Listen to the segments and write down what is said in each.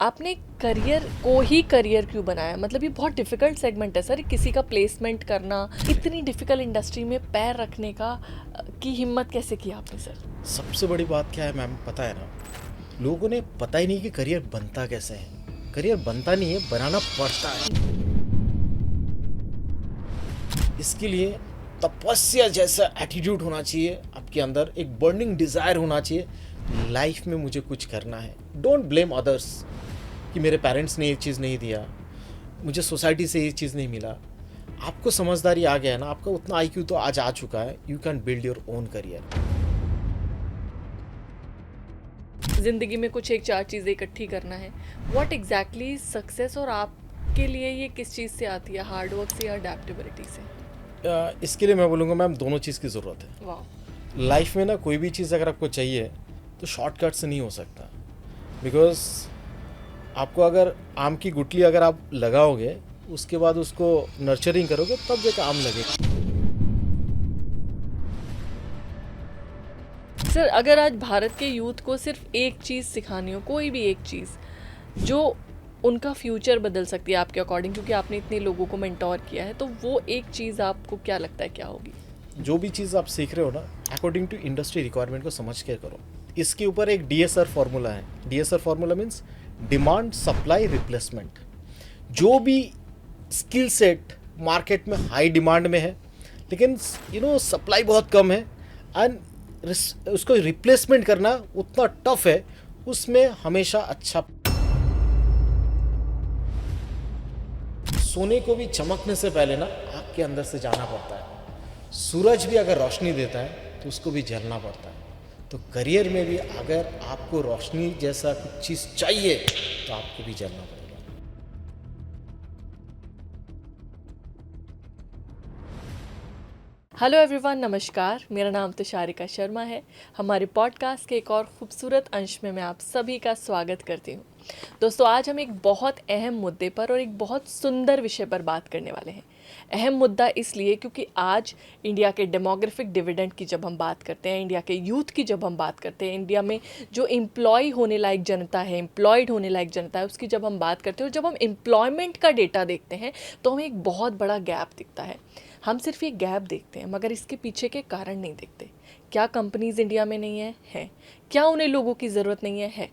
आपने करियर को ही करियर क्यों बनाया? मतलब ये बहुत डिफिकल्ट सेगमेंट है सर, किसी का प्लेसमेंट करना, इतनी डिफिकल्ट इंडस्ट्री में पैर रखने का की हिम्मत कैसे की आपने सर? सबसे बड़ी बात क्या है मैम, पता है ना, लोगों ने पता ही नहीं कि करियर बनता कैसे है। करियर बनता नहीं है, बनाना पड़ता है। इसके लिए तपस्या जैसा एटीट्यूड होना चाहिए आपके अंदर, एक बर्निंग डिज़ायर होना चाहिए। लाइफ में मुझे कुछ करना है। डोंट ब्लेम अदर्स कि मेरे पेरेंट्स ने ये चीज़ नहीं दिया, मुझे सोसाइटी से ये चीज़ नहीं मिला। आपको समझदारी आ गया है ना, आपका उतना आईक्यू तो आज आ चुका है, you can build your own career. ज़िंदगी में कुछ एक चार चीज़ें इकट्ठी करना है। व्हाट एग्जैक्टली सक्सेस, और आपके लिए ये किस चीज़ से आती है, हार्ड वर्क से या अडेप्टेबिलिटी से? इसके लिए मैं बोलूँगा मैम, दोनों चीज़ की ज़रूरत है। वाह। लाइफ में ना कोई भी चीज़ अगर आपको चाहिए तो शॉर्टकट से नहीं हो सकता। बिकॉज आपको अगर आम की गुठली अगर आप लगाओगे, उसके बाद उसको नर्चरिंग करोगे, तब जाकर आम लगेगा। सर, अगर आज भारत के यूथ को सिर्फ एक चीज़ सिखानी हो, कोई भी एक चीज़ जो उनका फ्यूचर बदल सकती है आपके अकॉर्डिंग, क्योंकि आपने इतने लोगों को मेंटोर किया है, तो वो एक चीज़ आपको क्या लगता है क्या होगी? जो भी चीज़ आप सीख रहे हो ना, अकॉर्डिंग टू इंडस्ट्री रिक्वायरमेंट को समझ के करो। इसके ऊपर एक DSR फार्मूला है। DSR formula means demand supply replacement. जो भी स्किल सेट मार्केट में हाई डिमांड में है, लेकिन सप्लाई बहुत कम है, एंड उसको रिप्लेसमेंट करना उतना टफ है, उसमें हमेशा अच्छा। सोने को भी चमकने से पहले ना आग के अंदर से जाना पड़ता है। सूरज भी अगर रोशनी देता है तो उसको भी जलना पड़ता है। तो करियर में भी अगर आपको रोशनी जैसा कुछ चीज़ चाहिए तो आपको भी जलना पड़ेगा। हेलो एवरीवन, नमस्कार। मेरा नाम तुषारिका शर्मा है। हमारे पॉडकास्ट के एक और खूबसूरत अंश में मैं आप सभी का स्वागत करती हूँ। दोस्तों, आज हम एक बहुत अहम मुद्दे पर और एक बहुत सुंदर विषय पर बात करने वाले हैं। अहम मुद्दा इसलिए क्योंकि आज इंडिया के डेमोग्राफिक डिविडेंड की जब हम बात करते हैं, इंडिया के यूथ की जब हम बात करते हैं, इंडिया में जो एम्प्लॉय होने लायक जनता है, एम्प्लॉयड होने लायक जनता है, उसकी जब हम बात करते हैं और जब हम एम्प्लॉयमेंट का डेटा देखते हैं तो हमें एक बहुत बड़ा गैप दिखता है। हम सिर्फ ये गैप देखते हैं मगर इसके पीछे के कारण नहीं देखते। क्या कंपनीज़ इंडिया में नहीं है? क्या उन्हें लोगों की ज़रूरत नहीं है?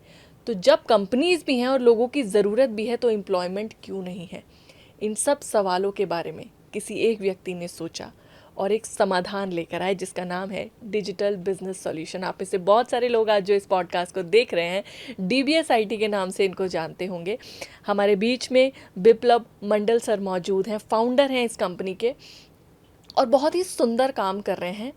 तो जब कंपनीज़ भी हैं और लोगों की ज़रूरत भी है तो एम्प्लॉयमेंट क्यों नहीं है? इन सब सवालों के बारे में किसी एक व्यक्ति ने सोचा और एक समाधान लेकर आए जिसका नाम है डिजिटल बिजनेस सॉल्यूशन। आप में से बहुत सारे लोग आज जो इस पॉडकास्ट को देख रहे हैं, DBS IT के नाम से इनको जानते होंगे। हमारे बीच में बिप्लब मंडल सर मौजूद हैं, फाउंडर हैं इस कंपनी के और बहुत ही सुंदर काम कर रहे हैं।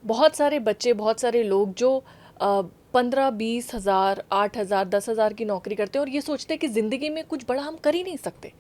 बहुत सारे बच्चे, बहुत सारे लोग जो 15-20 हज़ार, 8 हज़ार, 10 हज़ार की नौकरी करते हैं और ये सोचते हैं कि ज़िंदगी में कुछ बड़ा हम कर ही नहीं सकते,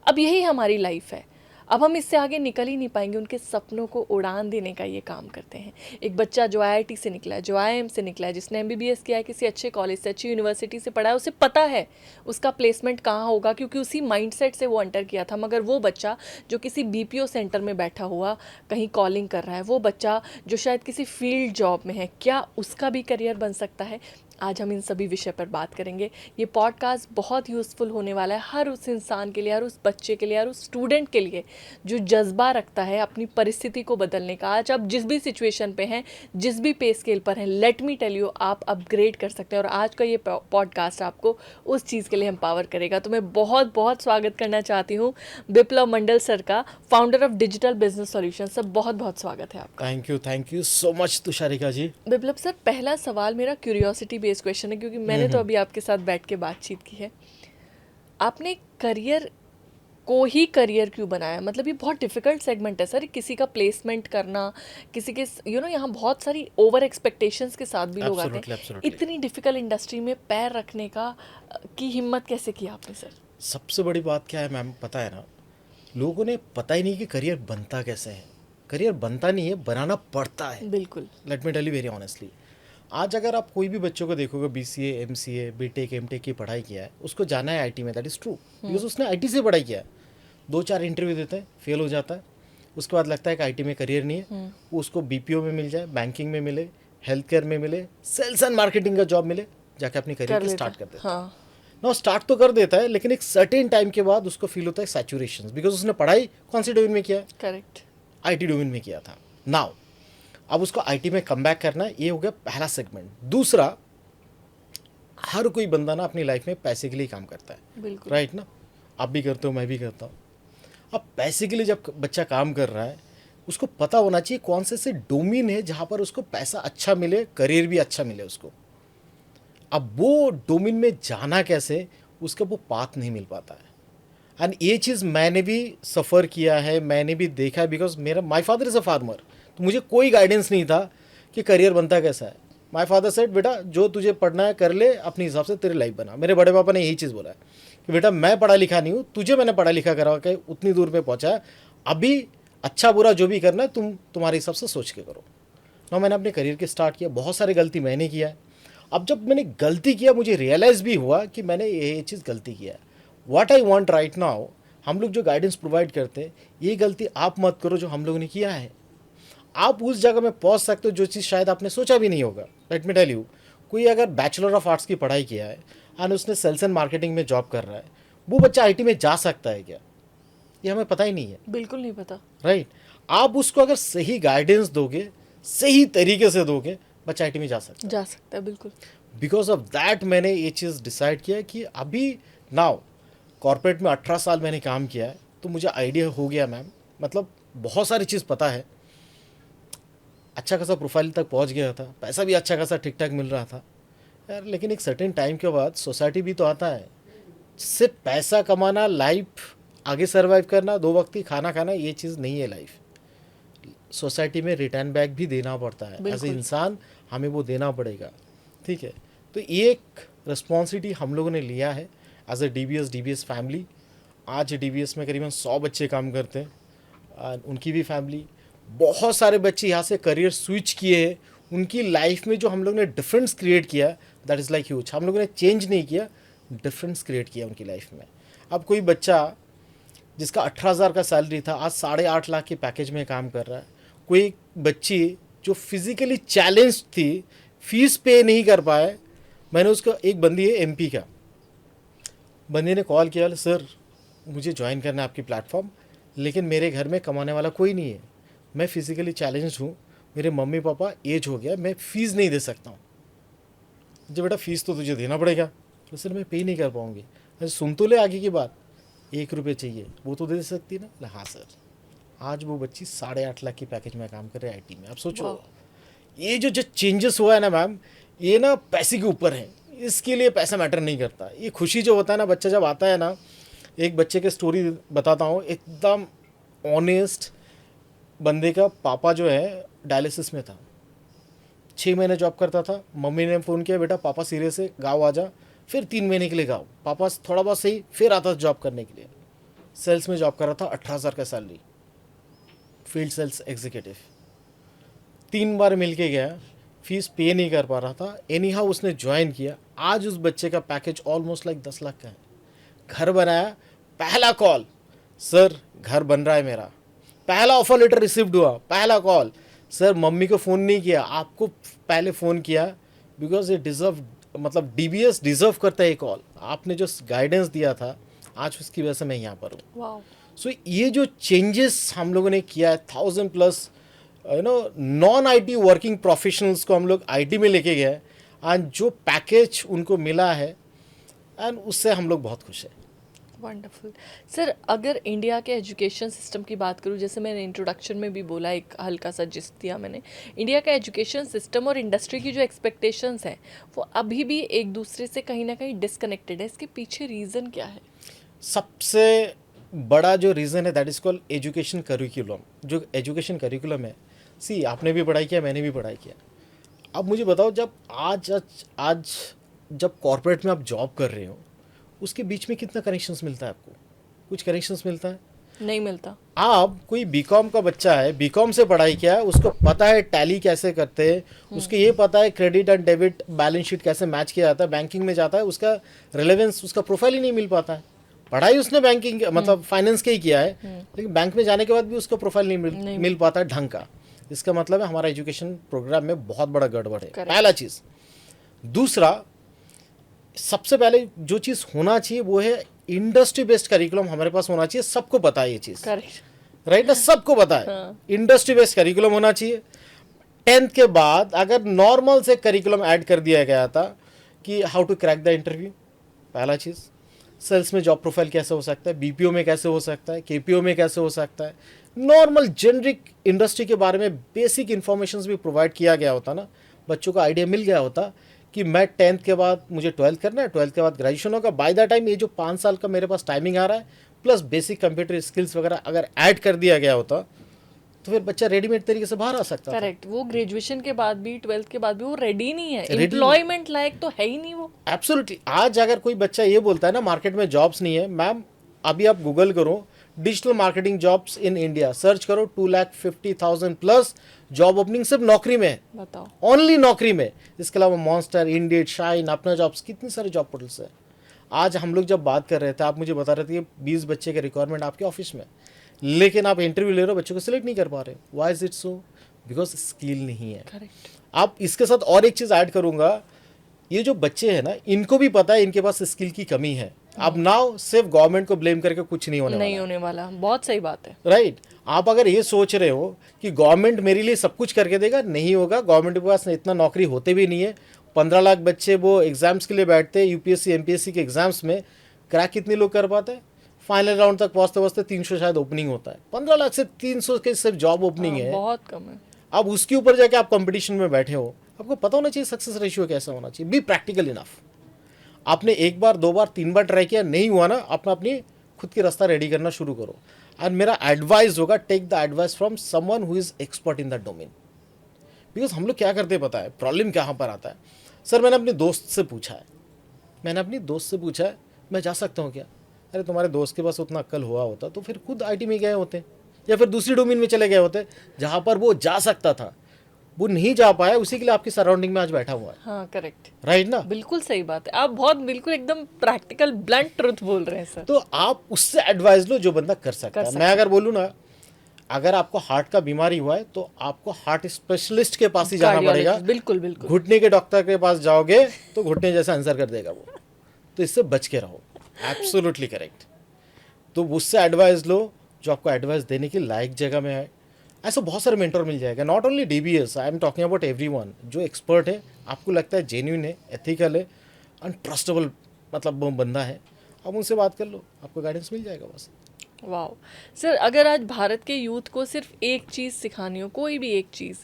अब यही हमारी लाइफ है, अब हम इससे आगे निकल ही नहीं पाएंगे। उनके सपनों को उड़ान देने का ये काम करते हैं। एक बच्चा जो IIT से निकला है, जो IIM से निकला है, जिसने MBBS किया है, किसी अच्छे कॉलेज से, अच्छी यूनिवर्सिटी से पढ़ा है, उसे पता है उसका प्लेसमेंट कहाँ होगा क्योंकि उसी माइंडसेट से वो एंटर किया था। मगर वो बच्चा जो किसी BPO सेंटर में बैठा हुआ कहीं कॉलिंग कर रहा है, वो बच्चा जो शायद किसी फील्ड जॉब में है, क्या उसका भी करियर बन सकता है? आज हम इन सभी विषय पर बात करेंगे। ये पॉडकास्ट बहुत यूज़फुल होने वाला है हर उस इंसान के लिए, हर उस बच्चे के लिए, हर उस स्टूडेंट के लिए जो जज्बा रखता है अपनी परिस्थिति को बदलने का। आज आप जिस भी सिचुएशन पे हैं, जिस भी पे स्केल पर हैं, लेट मी टेल यू, आप अपग्रेड कर सकते हैं और आज का ये पॉडकास्ट आपको उस चीज़ के लिए एम्पावर करेगा। तो मैं बहुत बहुत स्वागत करना चाहती हूँ बिप्लब मंडल सर का, founder of digital business solution. Sir, बहुत बहुत स्वागत है आपका। Thank you so much Tusharika ji. Biplab sir, पहला सवाल मेरा क्यूरियोसिटी बेस्ड क्वेश्चन है क्योंकि मैंने तो अभी आपके साथ बैठ के बातचीत की है। आपने करियर को ही करियर क्यों बनाया? मतलब ये बहुत डिफिकल्ट सेगमेंट है सर, किसी का प्लेसमेंट करना, किसी के यहाँ बहुत सारी ओवर एक्सपेक्टेशंस के साथ भी लोग आते हैं। Absolutely. इतनी डिफिकल्ट इंडस्ट्री में पैर रखने का की हिम्मत कैसे की आपने सर? सबसे बड़ी बात क्या है मैम, पता है ना, लोगों ने पता ही नहीं कि करियर बनता कैसे है। करियर बनता नहीं है, बनाना पड़ता है। बिल्कुल। Let me tell you very honestly. आज अगर आप कोई भी बच्चों को देखोगे, BCA MCA BTech MTech की पढ़ाई किया है, उसको जाना है IT में, दैट इज़ ट्रू, बिकॉज उसने IT से पढ़ाई किया है। 2-4 इंटरव्यू देते हैं, फेल हो जाता है, उसके बाद लगता है कि IT में करियर नहीं है, वो उसको BPO में मिल जाए, बैंकिंग में मिले, हेल्थ केयर में मिले, सेल्स एंड मार्केटिंग का जॉब मिले, जाके अपनी करियर कर की लेता स्टार्ट कर देता है। हाँ। ना स्टार्ट तो कर देता है, लेकिन एक सर्टेन टाइम के बाद उसको फील होता है सैचुरेशन, बिकॉज उसने पढ़ाई कौन सी डोमेन में किया है? करेक्ट। आईटी डोमेन में किया था। नाउ अब उसको आईटी में कम बैक करना है, ये हो गया पहला सेगमेंट। दूसरा, हर कोई बंदा ना अपनी लाइफ में पैसे के लिए काम करता है, बिल्कुल। राइट ना? आप भी करते हो, मैं भी करता हूँ। अब पैसे के लिए जब बच्चा काम कर रहा है, उसको पता होना चाहिए कौन से डोमेन है जहाँ पर उसको पैसा अच्छा मिले, करियर भी अच्छा मिले उसको। अब वो डोमेन में जाना कैसे, उसका वो पाथ नहीं मिल पाता है। एंड ये चीज़ मैंने भी सफ़र किया है, मैंने भी देखा है, बिकॉज मेरा my father is a farmer, तो मुझे कोई गाइडेंस नहीं था कि करियर बनता कैसा है। माई फादर सेड, बेटा जो तुझे पढ़ना है कर ले, अपने हिसाब से तेरी लाइफ बना। मेरे बड़े पापा ने यही चीज़ बोला है कि बेटा मैं पढ़ा लिखा नहीं हूँ, तुझे मैंने पढ़ा लिखा करा के उतनी दूर पे पहुँचा है, अभी अच्छा बुरा जो भी करना है तुम्हारे हिसाब से सोच के करो ना। मैंने अपने करियर के स्टार्ट किया, बहुत सारी गलती मैंने किया है। अब जब मैंने गलती किया, मुझे रियलाइज़ भी हुआ कि मैंने ये चीज़ गलती किया है। What I want right now, हम लोग जो गाइडेंस प्रोवाइड करते हैं, ये गलती आप मत करो जो हम लोगों ने किया है। आप उस जगह में पहुंच सकते हो जो चीज़ शायद आपने सोचा भी नहीं होगा। लेट मी टेल यू, कोई अगर बैचलर ऑफ आर्ट्स की पढ़ाई किया है एंड उसने सेल्स एंड मार्केटिंग में जॉब कर रहा है, वो बच्चा आईटी में जा सकता है क्या? ये हमें पता ही नहीं है, बिल्कुल नहीं पता। राइट? आप उसको अगर सही गाइडेंस दोगे, सही तरीके से दोगे, बच्चा आईटी में जा सकता है। जा सकता है, बिल्कुल। बिकॉज ऑफ दैट मैंने ये चीज़ डिसाइड किया कि अभी नाउ कॉर्पोरेट में 18 साल मैंने काम किया है, तो मुझे आइडिया हो गया मैम, मतलब बहुत सारी चीज़ पता है। अच्छा खासा प्रोफाइल तक पहुंच गया था, पैसा भी अच्छा खासा ठीक ठाक मिल रहा था यार। लेकिन एक सर्टेन टाइम के बाद सोसाइटी भी तो आता है। सिर्फ पैसा कमाना, लाइफ आगे सर्वाइव करना, 2 वक्त की खाना खाना, ये चीज़ नहीं है लाइफ। सोसाइटी में रिटर्न बैक भी देना पड़ता है, एज ए बिल्कुल। इंसान हमें वो देना पड़ेगा, ठीक है? तो ये एक रिस्पॉन्सिबिलिटी हम लोगों ने लिया है एज ए डीबीएस फैमिली। आज डीबीएस में करीबन 100 बच्चे काम करते हैं, और उनकी भी फैमिली। बहुत सारे बच्चे यहाँ से करियर स्विच किए हैं, उनकी लाइफ में जो हम लोग ने डिफरेंस क्रिएट किया, दैट इज़ लाइक ह्यूज। हम लोगों ने चेंज नहीं किया, डिफरेंस क्रिएट किया उनकी लाइफ में। अब कोई बच्चा जिसका 18,000 का सैलरी था, आज 8.5 लाख के पैकेज में काम कर रहा है। कोई बच्ची जो फिजिकली चैलेंज थी, फीस पे नहीं कर पाए, मैंने उसको, एक बंदी है एमपी का, बंदी ने कॉल किया, सर मुझे ज्वाइन करना है आपकी प्लेटफॉर्म, लेकिन मेरे घर में कमाने वाला कोई नहीं है, मैं फिजिकली चैलेंज हूँ, मेरे मम्मी पापा एज हो गया, मैं फ़ीस नहीं दे सकता हूँ। जी बेटा फ़ीस तो तुझे देना पड़ेगा। तो सर मैं पे नहीं कर पाऊँगी। अरे सुन तो ले आगे की बात, 1 रुपये चाहिए, वो तो दे सकती है ना? हाँ सर। आज वो बच्ची 8.5 लाख की पैकेज में काम कर रहे हैं आईटी में। अब सोचो ये जो चेंजेस हुआ है ना मैम, ये ना पैसे के ऊपर है, इसके लिए पैसा मैटर नहीं करता। ये खुशी जो होता है ना, बच्चा जब आता है ना, एक बच्चे की स्टोरी बताता हूँ, एकदम ऑनेस्ट बंदे का पापा जो है डायलिसिस में था, 6 महीने जॉब करता था। मम्मी ने फ़ोन किया, बेटा पापा सीरियस है, गाँव आ जा। फिर 3 महीने के लिए गाँव, पापा थोड़ा बहुत सही, फिर आता जॉब करने के लिए। सेल्स में जॉब कर रहा था, 18,000 का सैलरी, फील्ड सेल्स एग्जीक्यूटिव। 3 बार मिल के गया, फीस पे नहीं कर पा रहा था, एनी हाउ उसने ज्वाइन किया। आज उस बच्चे का पैकेज ऑलमोस्ट लाइक 10 लाख का है। घर बनाया, पहला कॉल, सर घर बन रहा है मेरा। पहला ऑफर लेटर रिसीव्ड हुआ, पहला कॉल, सर मम्मी को फ़ोन नहीं किया, आपको पहले फ़ोन किया, बिकॉज ये डिज़र्व, मतलब डीबीएस डिज़र्व करता है ये कॉल। आपने जो गाइडेंस दिया था, आज उसकी वजह से मैं यहाँ पर हूँ। वाओ। सो ये जो चेंजेस हम लोगों ने किया है, 1000+ नॉन आईटी वर्किंग प्रोफेशनल्स को हम लोग आईटी में लेके गए, एंड जो पैकेज उनको मिला है, एंड उससे हम लोग बहुत खुश हैं। Wonderful sir. अगर इंडिया के एजुकेशन सिस्टम की बात करूं, जैसे मैंने इंट्रोडक्शन में भी बोला, एक हल्का सा जिस्ट दिया मैंने, इंडिया का एजुकेशन सिस्टम और इंडस्ट्री की जो एक्सपेक्टेशंस हैं वो अभी भी एक दूसरे से कहीं ना कहीं डिस्कनेक्टेड है। इसके पीछे रीज़न क्या है? सबसे बड़ा जो रीज़न है, that is called education curriculum. जो एजुकेशन करिकुलम है, सी आपने भी पढ़ाई किया, मैंने भी पढ़ाई किया। अब मुझे बताओ, जब आज जब कॉर्पोरेट में आप जॉब कर रहे हो, उसके बीच में कितना कनेक्शंस मिलता है आपको? कुछ कनेक्शंस मिलता है? नहीं मिलता। आप कोई बीकॉम का बच्चा है, बीकॉम से पढ़ाई किया है, उसको पता है टैली कैसे करते हैं, उसको ये पता है credit and debit balance sheet कैसे मैच किया जाता है। बैंकिंग में जाता है, उसका रिलेवेंस, उसका प्रोफाइल ही नहीं मिल पाता है। पढ़ाई उसने बैंकिंग मतलब फाइनेंस के ही किया है, लेकिन बैंक में जाने के बाद भी उसका प्रोफाइल नहीं मिल पाता है ढंग का। इसका मतलब है हमारा एजुकेशन प्रोग्राम में बहुत बड़ा गड़बड़ है, पहला चीज़। दूसरा, सबसे पहले जो चीज़ होना चाहिए वो है इंडस्ट्री बेस्ड करिकुलम हमारे पास होना चाहिए। सबको पता है ये चीज़, करेक्ट। राइट ना, सबको पता है। हाँ। इंडस्ट्री बेस्ड करिकुलम होना चाहिए। 10th के बाद अगर नॉर्मल से करिकुलम ऐड कर दिया गया था कि how to crack the interview, पहला चीज़। सेल्स में जॉब प्रोफाइल कैसे हो सकता है, बीपीओ में कैसे हो सकता है, केपीओ में कैसे हो सकता है, नॉर्मल जेनरिक इंडस्ट्री के बारे में बेसिक इन्फॉर्मेशन भी प्रोवाइड किया गया होता ना, बच्चों को आइडिया मिल गया होता कि मैं 10th के बाद मुझे 12th करना है, 12th के बाद ग्रेजुएशन होगा। बाय द टाइम ये जो 5 साल का मेरे पास टाइमिंग आ रहा है प्लस बेसिक कंप्यूटर स्किल्स वगैरह अगर ऐड कर दिया गया होता तो फिर बच्चा रेडीमेड तरीके से बाहर आ सकता था। करेक्ट। वो ग्रेजुएशन के बाद भी, 12th के बाद भी वो रेडी नहीं है, Ready एम्प्लॉयमेंट लायक तो है ही नहीं वो। एब्सोल्युटली। आज अगर कोई बच्चा ये बोलता है ना मार्केट में जॉब्स नहीं है, मैम अभी आप गूगल करो digital marketing jobs in India, search करो 2,50,000 प्लस जॉब ओपनिंग सिर्फ नौकरी में, बताओ। ओनली नौकरी में। इसके अलावा मॉन्स्टर, इंडीड, शाइन, अपना जॉब्स, कितनी सारे जॉब पोर्टल्स है। आज हम लोग जब बात कर रहे थे आप मुझे बता रहे थे कि 20 बच्चे के रिक्वायरमेंट आपके ऑफिस में, लेकिन आप इंटरव्यू ले रहे हो बच्चों को सिलेक्ट नहीं कर पा रहे। Why is it so? Because skill नहीं है। करेक्ट। आप इसके साथ और एक चीज़ ऐड करूंगा, ये जो बच्चे हैं ना इनको भी पता है इनके पास स्किल की कमी है। अब नाउ सिर्फ गवर्नमेंट को ब्लेम करके कुछ नहीं होने नहीं वाला, होने वाला, बहुत सही बात है। राइट। आप अगर ये सोच रहे हो कि गवर्नमेंट मेरे लिए सब कुछ करके देगा, नहीं होगा। गवर्नमेंट के पास इतना नौकरी होते भी नहीं है। 15 लाख बच्चे वो एग्जाम्स के लिए बैठते हैं, यूपीएससी एमपीएससी के एग्जाम्स में क्रैक कितने लोग कर पाते हैं? फाइनल राउंड तक पहुंचते पहुंचते 300 शायद ओपनिंग होता है। 15 लाख से 300 के सिर्फ जॉब ओपनिंग है, बहुत कम है। अब उसके ऊपर जाके आप कंपटीशन में बैठे हो। आपको पता होना चाहिए सक्सेस रेशियो कैसा होना चाहिए। Be practical enough. आपने एक बार, 2 बार, 3 बार ट्राई किया, नहीं हुआ ना, अपनी खुद की रास्ता रेडी करना शुरू करो। एंड मेरा एडवाइस होगा, take the advice from someone who is expert in that domain. Because हम लोग क्या करते हैं पता है, प्रॉब्लम कहाँ पर आता है। सर मैंने अपने दोस्त से पूछा है, मैं जा सकता हूँ क्या? अरे तुम्हारे दोस्त के पास उतना अक्ल हुआ होता तो फिर खुद आईटी में गए होते या फिर दूसरी डोमेन में चले गए होते जहाँ पर वो जा सकता था। वो नहीं जा पाया, उसी के लिए आपकी सराउंडिंग में आज बैठा हुआ है। हाँ करेक्ट, राइट ना? बिल्कुल सही बात है। आप बहुत बिल्कुल एकदम प्रैक्टिकल ब्लंट ट्रुथ बोल रहे हैं सर। तो आप उससे एडवाइस लो जो बंदा कर सकता है। मैं अगर बोलूँ ना, अगर आपको हार्ट का बीमारी हुआ है तो आपको हार्ट स्पेशलिस्ट के पास ही जाना पड़ेगा। बिल्कुल बिल्कुल। घुटने के डॉक्टर के पास जाओगे तो घुटने जैसा आंसर कर देगा वो। तो इससे बच के रहो। Absolutely correct. तो उससे एडवाइस लो जो आपको एडवाइस देने की लायक जगह में है। ऐसा बहुत सारे मेंटर मिल जाएगा, not only DBS, I am talking about everyone जो एक्सपर्ट है, आपको लगता है जेन्युइन है, एथिकल है, अनट्रस्टेबल मतलब वो बंदा है, आप उनसे बात कर लो, आपको गाइडेंस मिल जाएगा बस। वाह सर, अगर आज भारत के यूथ को सिर्फ एक चीज़ सिखानी हो, कोई भी एक चीज़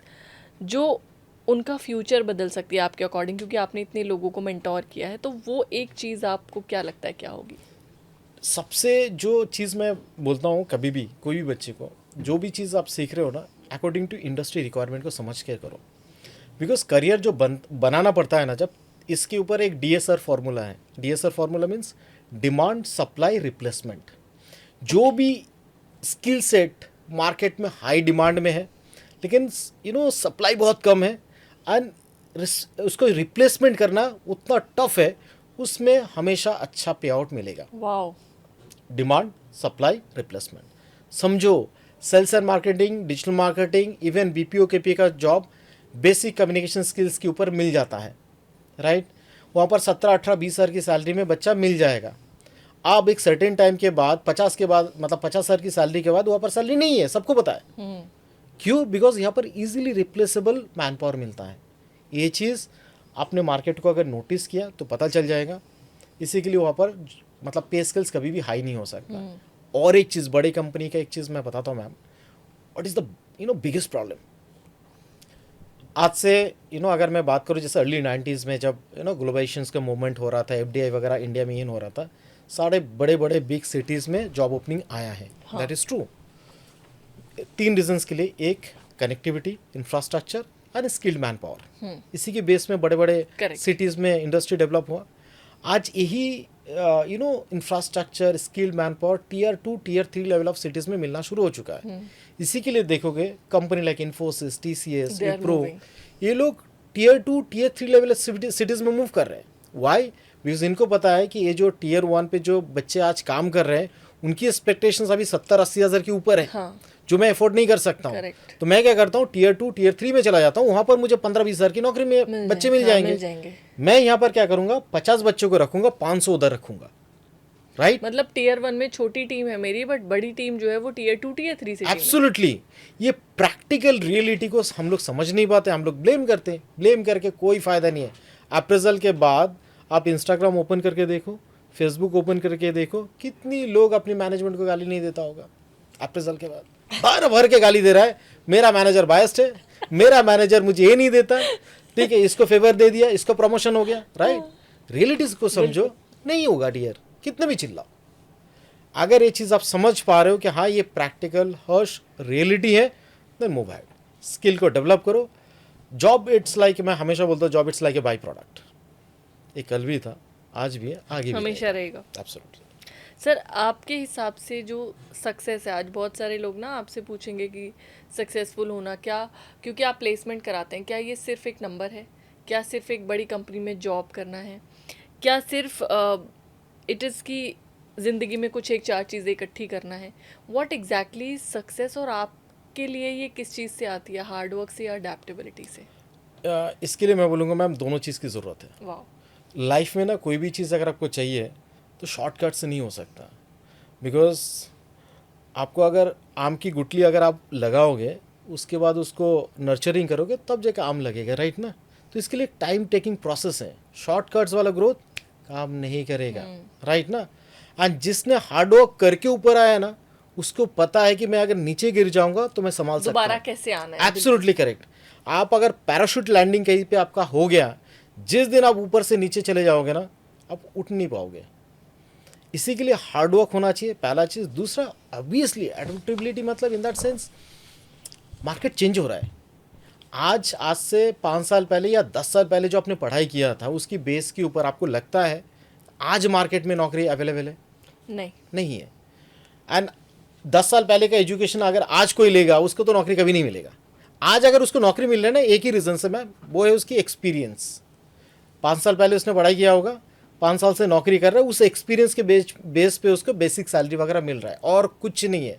जो उनका फ्यूचर बदल सकती है आपके अकॉर्डिंग, क्योंकि आपने इतने लोगों को मेंटोर किया है, तो वो एक चीज़ आपको क्या लगता है क्या होगी? सबसे जो चीज़ मैं बोलता हूँ कभी भी कोई भी बच्चे को, जो भी चीज़ आप सीख रहे हो ना, अकॉर्डिंग टू इंडस्ट्री रिक्वायरमेंट को समझ के करो। बिकॉज करियर जो बनाना पड़ता है ना, जब इसके ऊपर एक डीएसआर फार्मूला है। DSR formula means demand supply replacement. जो भी स्किल सेट मार्केट में हाई डिमांड में है लेकिन सप्लाई बहुत कम है, एंड उसको रिप्लेसमेंट करना उतना टफ है, उसमें हमेशा अच्छा पे आउट मिलेगा। वाओ। डिमांड सप्लाई रिप्लेसमेंट समझो। Sales and marketing, digital marketing, even BPO KPA का जॉब बेसिक कम्युनिकेशन स्किल्स के ऊपर मिल जाता है, राइट। वहाँ पर 17, 18, 20 हज़ार की सैलरी में बच्चा मिल जाएगा। अब एक सर्टेन टाइम के बाद 50 के बाद, मतलब 50 हज़ार की सैलरी के बाद वहाँ पर सैलरी नहीं है, सबको पता है। क्यों? बिकॉज यहाँ पर इजीली रिप्लेसेबल मैन पावर मिलता है। ये चीज़ आपने मार्केट को अगर नोटिस किया तो पता चल जाएगा। इसी के लिए वहाँ पर मतलब पे स्किल्स कभी भी हाई नहीं हो सकता। और एक चीज़, बड़ी कंपनी का एक चीज़ मैं बताता हूँ ma'am, what is the biggest problem. आज से अगर मैं बात करूँ, जैसे अर्ली 90s में जब ग्लोबलाइजेशन का मूवमेंट हो रहा था, एफडीआई वगैरह इंडिया में इन हो रहा था, सारे बड़े बड़े बिग सिटीज़ में जॉब ओपनिंग आया है। That is true. 3 रीजंस के लिए, एक connectivity, infrastructure and skilled man power. इसी के बेस में बड़े बड़े सिटीज़ में इंडस्ट्री डेवलप हुआ। आज यही infrastructure, skilled manpower tier 2, tier 3 level of cities में मिलना शुरू हो चुका है। इसी के लिए देखोगे company like Infosys, TCS, Wipro, ये लोग टियर 2, टियर 3 लेवल सिटीज़ में मूव कर रहे हैं। वाई? बिकॉज इनको पता है कि ये जो टियर 1 पे जो बच्चे आज काम कर रहे हैं, उनकी एक्सपेक्टेशंस अभी 70-80 हज़ार के ऊपर है। हाँ। जो मैं अफोर्ड नहीं कर सकता हूँ। तो मैं क्या करता हूँ, टियर 2, टियर 3 में चला जाता हूँ, वहाँ पर मुझे 15-20 हज़ार की नौकरी में बच्चे मिल जाएंगे। मैं यहाँ पर क्या करूँगा, 50 बच्चों को रखूँगा, 500 उधर रखूँगा, राइट? मतलब टियर 1 में छोटी टीम है मेरी, बट बड़ी टीम जो है वो टियर 2 टियर 3 सिटी में। एब्सोल्युटली। ये प्रैक्टिकल रियलिटी को हम लोग समझ नहीं पाते, हम लोग ब्लेम करते हैं। ब्लेम करके कोई फ़ायदा नहीं है। अप्रेजल के बाद आप इंस्टाग्राम ओपन करके देखो, फेसबुक ओपन करके देखो, कितनी लोग अपनी मैनेजमेंट को गाली नहीं देता होगा अप्रेजल के बाद। भर भर के गाली दे रहा है, मेरा मैनेजर बायस्ड है, मेरा मैनेजर मुझे ये नहीं देता, ठीक है, इसको फेवर दे दिया, इसको प्रमोशन हो गया, राइट? रियलिटीज को समझो, नहीं होगा डियर, कितने भी चिल्लाओ। अगर ये चीज़ आप समझ पा रहे हो कि हाँ ये प्रैक्टिकल हर्ष रियलिटी है, देन मूव अहेड, स्किल को डेवलप करो। जॉब इट्स लाइक, मैं हमेशा बोलता हूँ, job it's like a by product. ये कल भी था, आज भी है, आगे भी हमेशा रहेगा। एब्सोल्युटली। सर आपके हिसाब से जो सक्सेस है, आज बहुत सारे लोग ना आपसे पूछेंगे कि सक्सेसफुल होना क्या, क्योंकि आप प्लेसमेंट कराते हैं, क्या ये सिर्फ एक नंबर है? क्या सिर्फ एक बड़ी कंपनी में जॉब करना है? क्या सिर्फ इट इज़ की ज़िंदगी में कुछ एक चार चीज़ें इकट्ठी करना है? व्हाट एग्जैक्टली सक्सेस, और आपके लिए ये किस चीज़ से आती है, हार्ड वर्क से या अडेप्टेबिलिटी से? इसके लिए मैं बोलूँगा मैम, दोनों चीज़ की ज़रूरत है। वाह। लाइफ में ना कोई भी चीज़ अगर आपको चाहिए तो शॉर्टकट से नहीं हो सकता। बिकॉज आपको अगर आम की गुठली अगर आप लगाओगे, उसके बाद उसको नर्चरिंग करोगे, तब जाकर आम लगेगा, राइट ना? तो इसके लिए एक टाइम टेकिंग प्रोसेस है। शॉर्टकट्स वाला ग्रोथ काम नहीं करेगा, राइट ना? एंड जिसने हार्डवर्क करके ऊपर आया ना, उसको पता है कि मैं अगर नीचे गिर जाऊंगा तो मैं संभाल सकता हूँ। दोबारा कैसे आना है? Absolutely correct. आप अगर पैराशूट लैंडिंग कहीं पे आपका हो गया, जिस दिन आप ऊपर से नीचे चले जाओगे ना, आप उठ नहीं पाओगे। इसी के लिए हार्डवर्क होना चाहिए, पहला चीज़। दूसरा, ऑब्वियसली एडेप्टेबिलिटी, मतलब in that sense market change हो रहा है। आज से 5 साल पहले या 10 साल पहले जो आपने पढ़ाई किया था, उसकी बेस के ऊपर आपको लगता है आज मार्केट में नौकरी अवेलेबल है? नहीं है। एंड 10 साल पहले का एजुकेशन अगर आज कोई लेगा, उसको तो नौकरी कभी नहीं मिलेगा। आज अगर उसको नौकरी मिल रहा है ना, एक ही रीज़न से मैम, वो है उसकी एक्सपीरियंस। 5 साल पहले उसने पढ़ाई किया होगा, 5 साल से नौकरी कर रहा है, उस एक्सपीरियंस के बेस पे उसको बेसिक सैलरी वगैरह मिल रहा है, और कुछ नहीं है।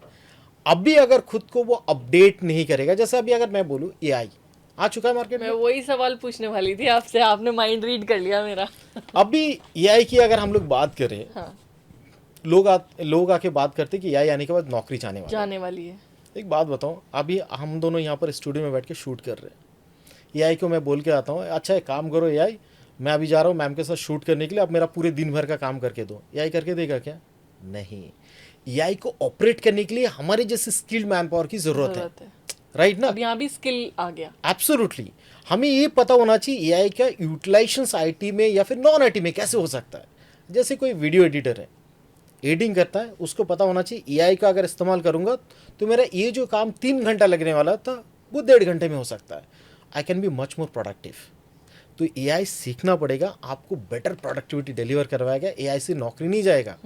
अभी अगर खुद को वो अपडेट नहीं करेगा, जैसे अभी अगर मैं बोलूँ एआई आ चुका है मार्केट में, मैं वही सवाल पूछने वाली थी आपसे, आपने माइंड रीड कर लिया मेरा। अभी एआई की अगर हम लोग बात करें, हाँ, लोग आके बात करते कि एआई आने के बाद नौकरी जाने वाली है। एक बात बताऊं, अभी हम दोनों यहाँ पर स्टूडियो में बैठ के शूट कर रहे हैं। एआई को मैं बोल के आता हूँ, अच्छा एक काम करो एआई, मैं अभी जा रहा हूँ मैम के साथ शूट करने के लिए, अब मेरा पूरे दिन भर का काम करके दो। एआई करके देगा क्या? नहीं। एआई को ऑपरेट करने के लिए हमारे जैसे स्किल्ड मैन पावर की जरूरत है, राइट ना? अब यहाँ भी स्किल आ गया। एब्सोल्युटली। हमें ये पता होना चाहिए एआई का यूटिलाइजेशन आईटी में या फिर नॉन आईटी में कैसे हो सकता है। जैसे कोई वीडियो एडिटर है, एडिटिंग करता है, उसको पता होना चाहिए एआई का अगर इस्तेमाल करूंगा तो मेरा ये जो काम 3 घंटा लगने वाला था, वो 1.5 घंटे में हो सकता है। I can be much more productive. तो एआई सीखना पड़ेगा, आपको बेटर प्रोडक्टिविटी डिलीवर करवाएगा। एआई से नौकरी नहीं जाएगा,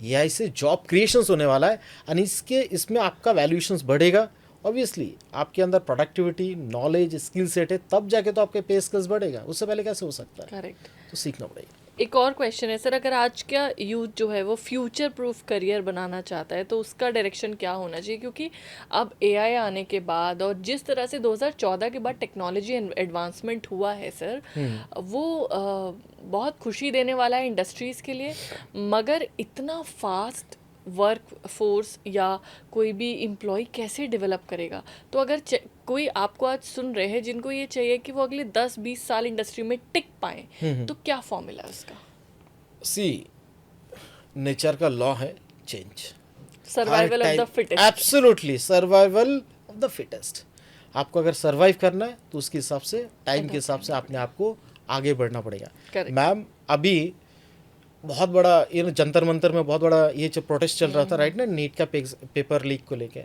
एआई से जॉब क्रिएशंस होने वाला है, और इसमें आपका वैल्यूएशंस बढ़ेगा। ऑब्वियसली आपके अंदर प्रोडक्टिविटी, नॉलेज, स्किल सेट है, तब जाके तो आपके पे स्किल्स बढ़ेगा। उससे पहले कैसे हो सकता है? करेक्ट। तो सीखना पड़ेगा। एक और क्वेश्चन है सर, अगर आज का यूथ जो है वो फ्यूचर प्रूफ करियर बनाना चाहता है, तो उसका डायरेक्शन क्या होना चाहिए? क्योंकि अब एआई आने के बाद और जिस तरह से 2014 के बाद टेक्नोलॉजी एडवांसमेंट हुआ है सर, वो बहुत खुशी देने वाला है इंडस्ट्रीज़ के लिए, मगर इतना फास्ट वर्क फोर्स या कोई भी एम्प्लॉय कैसे डेवलप करेगा? तो अगर कोई आपको आज सुन रहे हैं जिनको ये चाहिए कि वो अगले 10-20 साल इंडस्ट्री में टिक पाए, तो क्या फॉर्मूला है उसका? सी, नेचर का लॉ है change, survival of the fittest. Absolutely, survival of the fittest. आपको अगर सर्वाइव करना है तो उसके हिसाब से, टाइम के हिसाब से अपने आप को आगे बढ़ना पड़ेगा। मैम अभी बहुत बड़ा ये जंतर मंतर में बहुत बड़ा ये जो प्रोटेस्ट चल रहा था, राइट ना, नीट का पेपर लीक को लेके।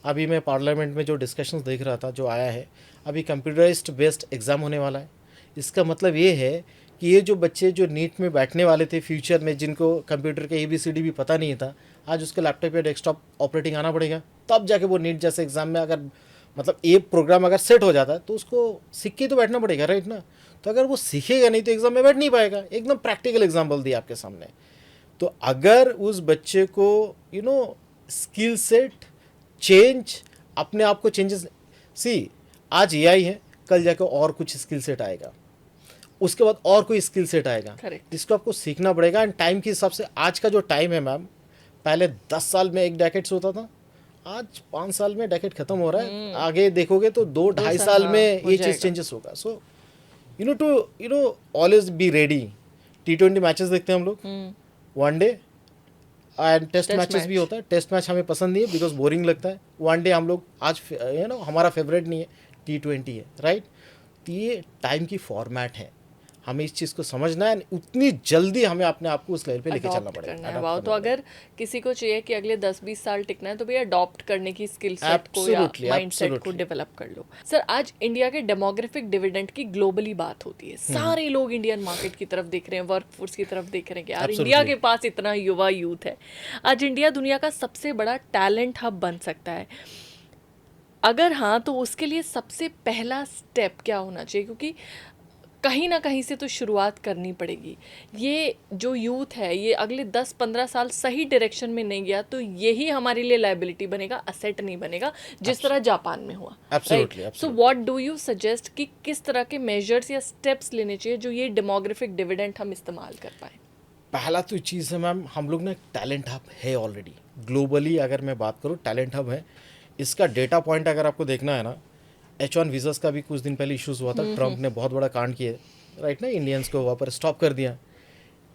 अभी मैं पार्लियामेंट में जो डिस्कशंस देख रहा था, जो आया है, अभी कंप्यूटराइज्ड बेस्ड एग्ज़ाम होने वाला है। इसका मतलब ये है कि ये जो बच्चे जो नीट में बैठने वाले थे फ्यूचर में, जिनको कंप्यूटर के ABCD भी पता नहीं था, आज उसके लैपटॉप या डेस्कटॉप ऑपरेटिंग आना पड़ेगा, तब जाके वो नीट जैसे एग्ज़ाम में अगर मतलब ये प्रोग्राम अगर सेट हो जाता है तो उसको सीख के तो बैठना पड़ेगा, राइट ना? तो अगर वो सीखेगा नहीं तो एग्ज़ाम में बैठ नहीं पाएगा। एकदम प्रैक्टिकल एग्जाम्पल दिया आपके सामने। तो अगर उस बच्चे को स्किल सेट चेंज, अपने आप को चेंजेस, सी आज एआई है, कल जाकर और कुछ स्किल सेट आएगा, उसके बाद और कोई स्किल सेट आएगा Correct. जिसको आपको सीखना पड़ेगा। एंड टाइम के हिसाब से आज का जो टाइम है मैम, पहले 10 साल में एक डेकेड्स होता था, आज 5 साल में डेकेड खत्म हो रहा है। आगे देखोगे तो 2-2.5 साल हाँ, में हो ये चीज़ जाएगा। चेंजेस होगा। So you know always be ready. T20 matches देखते हैं हम लोग, वनडे एंड टेस्ट मैचेस भी match. होता है। टेस्ट मैच हमें पसंद नहीं है बिकॉज बोरिंग लगता है। वनडे हम लोग आज हमारा फेवरेट नहीं है, T20 है, राइट। तो ये टाइम की फॉर्मेट है, हमें इस चीज़ को समझना है। उतनी जल्दी हमें अपने आप को उस लेवल पे लेके चलना अडॉप्ट पड़ेगा। करना है। adopt वाह, करना तो अगर किसी को चाहिए कि अगले 10-20 साल टिकना है तो भैया अडॉप्ट करने की स्किल सेट को या Absolutely, माइंडसेट को absolutely. डेवलप कर लो। सर, आज इंडिया के डेमोग्राफिक डिविडेंड की ग्लोबली बात होती है, सारे लोग इंडियन मार्केट की तरफ देख रहे हैं, वर्कफोर्स की तरफ देख रहे हैं कि यार Absolutely. इंडिया के पास इतना युवा यूथ है। आज इंडिया दुनिया का सबसे बड़ा टैलेंट हब बन सकता है। अगर हाँ, तो उसके लिए सबसे पहला स्टेप क्या होना चाहिए? क्योंकि कहीं ना कहीं से तो शुरुआत करनी पड़ेगी। ये जो यूथ है, ये अगले 10-15 साल सही डायरेक्शन में नहीं गया तो यही हमारे लिए लायबिलिटी बनेगा, असेट नहीं बनेगा, जिस तरह जापान में हुआ। Absolutely, so absolutely. What do you suggest कि किस तरह के मेजर्स या स्टेप्स लेने चाहिए जो ये डेमोग्राफिक डिविडेंड हम इस्तेमाल कर पाए? पहला तो चीज़ है मैम, हम लोग ना टैलेंट हब है ऑलरेडी ग्लोबली। अगर मैं बात करूँ टैलेंट हब है। इसका डेटा पॉइंट अगर आपको देखना है ना, H1 वीज़ास का भी कुछ दिन पहले इश्यूज हुआ था। ट्रम्प ने बहुत बड़ा कांड किया, राइट ना, इंडियंस को वहाँ पर स्टॉप कर दिया।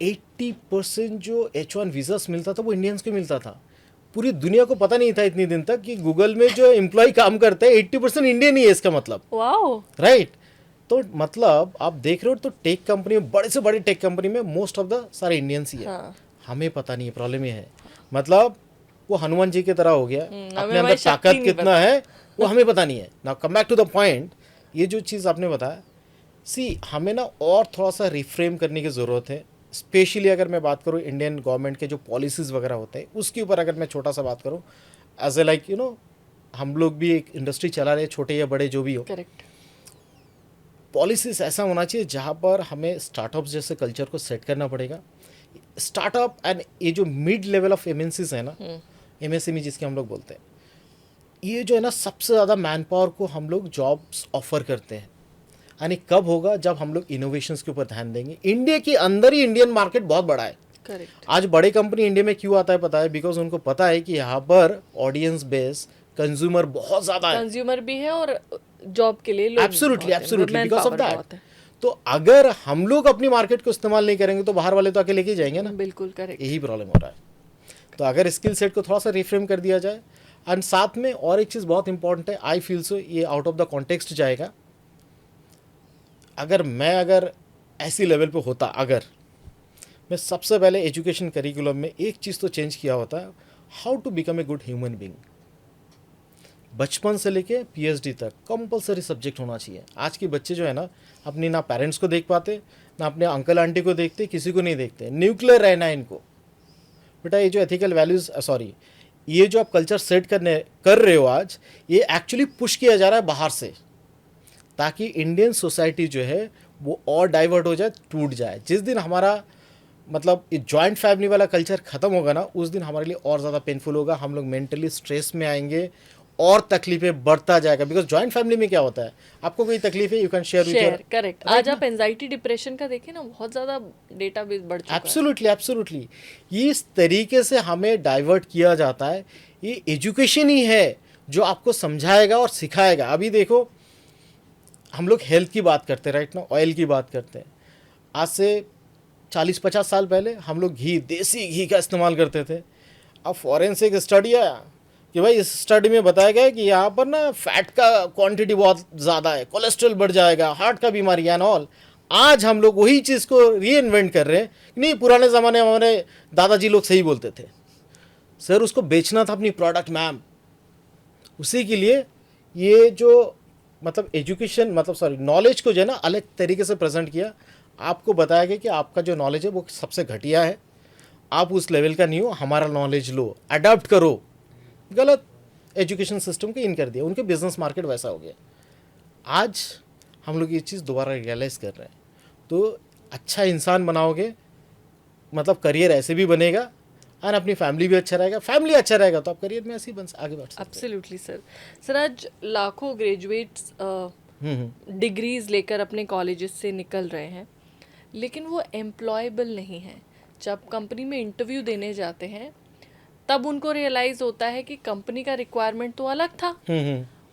80% जो H1 वीज़ास मिलता था वो इंडियंस को मिलता था। पूरी दुनिया को पता नहीं था इतनी दिन तक कि गूगल में जो एम्प्लॉय काम करते हैं 80% इंडियन ही है, इसका मतलब, वाओ, राइट। तो मतलब आप देख रहे हो तो टेक कंपनी में, बड़े से बड़े टेक कंपनी में मोस्ट ऑफ द सारे इंडियंस ही है। हाँ। हमें पता नहीं है, प्रॉब्लम ये है। मतलब वो हनुमान जी की तरह हो गया, हमें अपने हमारी अंदर शक्ति ताकत नहीं कितना है वो हमें पता नहीं है। Now come back to the point, ये जो चीज़ आपने बताया, सी हमें ना और थोड़ा सा रिफ्रेम करने की ज़रूरत है। स्पेशली अगर मैं बात करूँ इंडियन गवर्नमेंट के जो पॉलिसीज़ वगैरह होते हैं उसके ऊपर अगर मैं छोटा सा बात करूँ, एज ए लाइक हम लोग भी एक इंडस्ट्री चला रहे हैं, छोटे या बड़े जो भी हो। करेक्ट। पॉलिसीज ऐसा होना चाहिए जहाँ पर हमें स्टार्टअप्स जैसे कल्चर को सेट करना पड़ेगा। स्टार्टअप एंड ये जो मिड लेवल ऑफ एमएनसीज है ना, MSME जिसके हम लोग बोलते हैं, ये जो है ना सबसे ज़्यादा मैन पावर को हम लोग जॉब्स ऑफर करते हैं। यानी कब होगा? जब हम लोग इनोवेशंस के ऊपर ध्यान देंगे। इंडिया के अंदर ही इंडियन मार्केट बहुत बड़ा है। करेक्ट। आज बड़े कंपनी इंडिया में क्यों आता है पता है? बिकॉज उनको पता है कि यहाँ पर ऑडियंस बेस, कंज्यूमर बहुत ज़्यादा है। कंज्यूमर भी है और जॉब के लिए लोग एब्सोल्युटली, बहुत हैं, absolutely, man because of power बहुत दैट। है। तो अगर हम लोग अपनी मार्केट को इस्तेमाल नहीं करेंगे तो बाहर वाले तो आके लेके ही जाएंगे ना। बिल्कुल करेक्ट। यही प्रॉब्लम हो रहा है। तो अगर स्किल सेट को थोड़ा सा रिफ्रेम कर दिया जाए, एंड साथ में और एक चीज़ बहुत इंपॉर्टेंट है, आई फील सो, ये आउट ऑफ द कॉन्टेक्स्ट जाएगा। अगर ऐसी लेवल पे होता, अगर मैं सबसे पहले एजुकेशन करिकुलम में एक चीज़ तो चेंज किया होता है, how to become a good human being. बचपन से लेके PhD तक कंपलसरी सब्जेक्ट होना चाहिए। आज के बच्चे जो है ना, अपनी ना पेरेंट्स को देख पाते, ना अपने अंकल आंटी को देखते, किसी को नहीं देखते। न्यूक्लियर रहना है इनको। बेटा ये जो एथिकल वैल्यूज़, सॉरी, ये जो आप कल्चर सेट कर रहे हो आज, ये एक्चुअली पुश किया जा रहा है बाहर से, ताकि इंडियन सोसाइटी जो है वो और डाइवर्ट हो जाए, टूट जाए। जिस दिन हमारा मतलब ये जॉइंट फैमिली वाला कल्चर ख़त्म होगा ना, उस दिन हमारे लिए और ज़्यादा पेनफुल होगा। हम लोग मेंटली स्ट्रेस में आएंगे और तकलीफें बढ़ता जाएगा। बिकॉज जॉइंट फैमिली में क्या होता है, आपको कोई तकलीफ है, you can share with your, correct. आज आप एंजाइटी डिप्रेशन का देखें ना, बहुत ज़्यादा डेटाबेस बढ़ चुका है। Absolutely, absolutely. ये इस तरीके से हमें डाइवर्ट किया जाता है। ये एजुकेशन ही है जो आपको समझाएगा और सिखाएगा। अभी देखो, हम लोग हेल्थ की बात करते हैं, राइट ना, ऑयल की बात करते हैं। आज से 40-50 साल पहले हम लोग घी, देसी घी का इस्तेमाल करते थे। अब फॉरेन से एक स्टडी आया कि भाई इस स्टडी में बताया गया कि यहाँ पर ना फैट का क्वांटिटी बहुत ज़्यादा है, कोलेस्ट्रॉल बढ़ जाएगा, हार्ट का बीमारी एंड ऑल। आज हम लोग वही चीज़ को री-इन्वेंट कर रहे हैं। नहीं, पुराने ज़माने में हमारे दादाजी लोग सही बोलते थे। सर उसको बेचना था अपनी प्रोडक्ट मैम। उसी के लिए ये जो मतलब एजुकेशन, मतलब सॉरी, नॉलेज को जो है ना अलग तरीके से प्रेजेंट किया। आपको बताया गया कि आपका जो नॉलेज है वो सबसे घटिया है, आप उस लेवल का नहीं हो, हमारा नॉलेज लो, अडॉप्ट करो। गलत एजुकेशन सिस्टम को इन कर दिया, उनके बिजनेस मार्केट वैसा हो गया। आज हम लोग ये चीज़ दोबारा रियलाइज़ कर रहे हैं। तो अच्छा इंसान बनाओगे, मतलब करियर ऐसे भी बनेगा और अपनी फैमिली भी अच्छा रहेगा। फैमिली अच्छा रहेगा तो आप करियर में ऐसे ही आगे बढ़ सकते हैं। Absolutely sir. सर आज लाखों ग्रेजुएट्स डिग्रीज लेकर अपने कॉलेजेस से निकल रहे हैं, लेकिन वो एम्प्लॉयबल नहीं है। जब कंपनी में इंटरव्यू देने जाते हैं तब उनको रियलाइज़ होता है कि कंपनी का रिक्वायरमेंट तो अलग था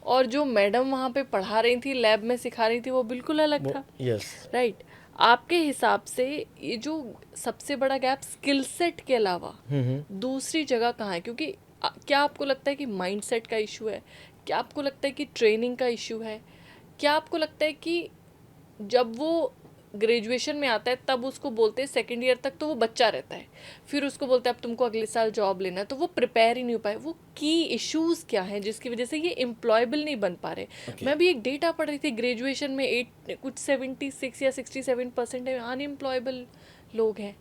और जो मैडम वहाँ पे पढ़ा रही थी, लैब में सिखा रही थी, वो बिल्कुल अलग था। Yes right. आपके हिसाब से ये जो सबसे बड़ा गैप स्किल सेट के अलावा दूसरी जगह कहाँ है? क्योंकि क्या आपको लगता है कि माइंडसेट का इशू है? क्या आपको लगता है कि ट्रेनिंग का इशू है? क्या आपको लगता है कि जब वो ग्रेजुएशन में आता है तब उसको बोलते हैं सेकेंड ईयर तक तो वो बच्चा रहता है, फिर उसको बोलते हैं अब तुमको अगले साल जॉब लेना है, तो वो प्रिपेयर ही नहीं हो पाए? वो की इश्यूज क्या हैं जिसकी वजह से ये एम्प्लॉयबल नहीं बन पा रहे? मैं भी एक डेटा पढ़ रही थी, ग्रेजुएशन में 76 या 67% अनएम्प्लॉयबल लोग हैं।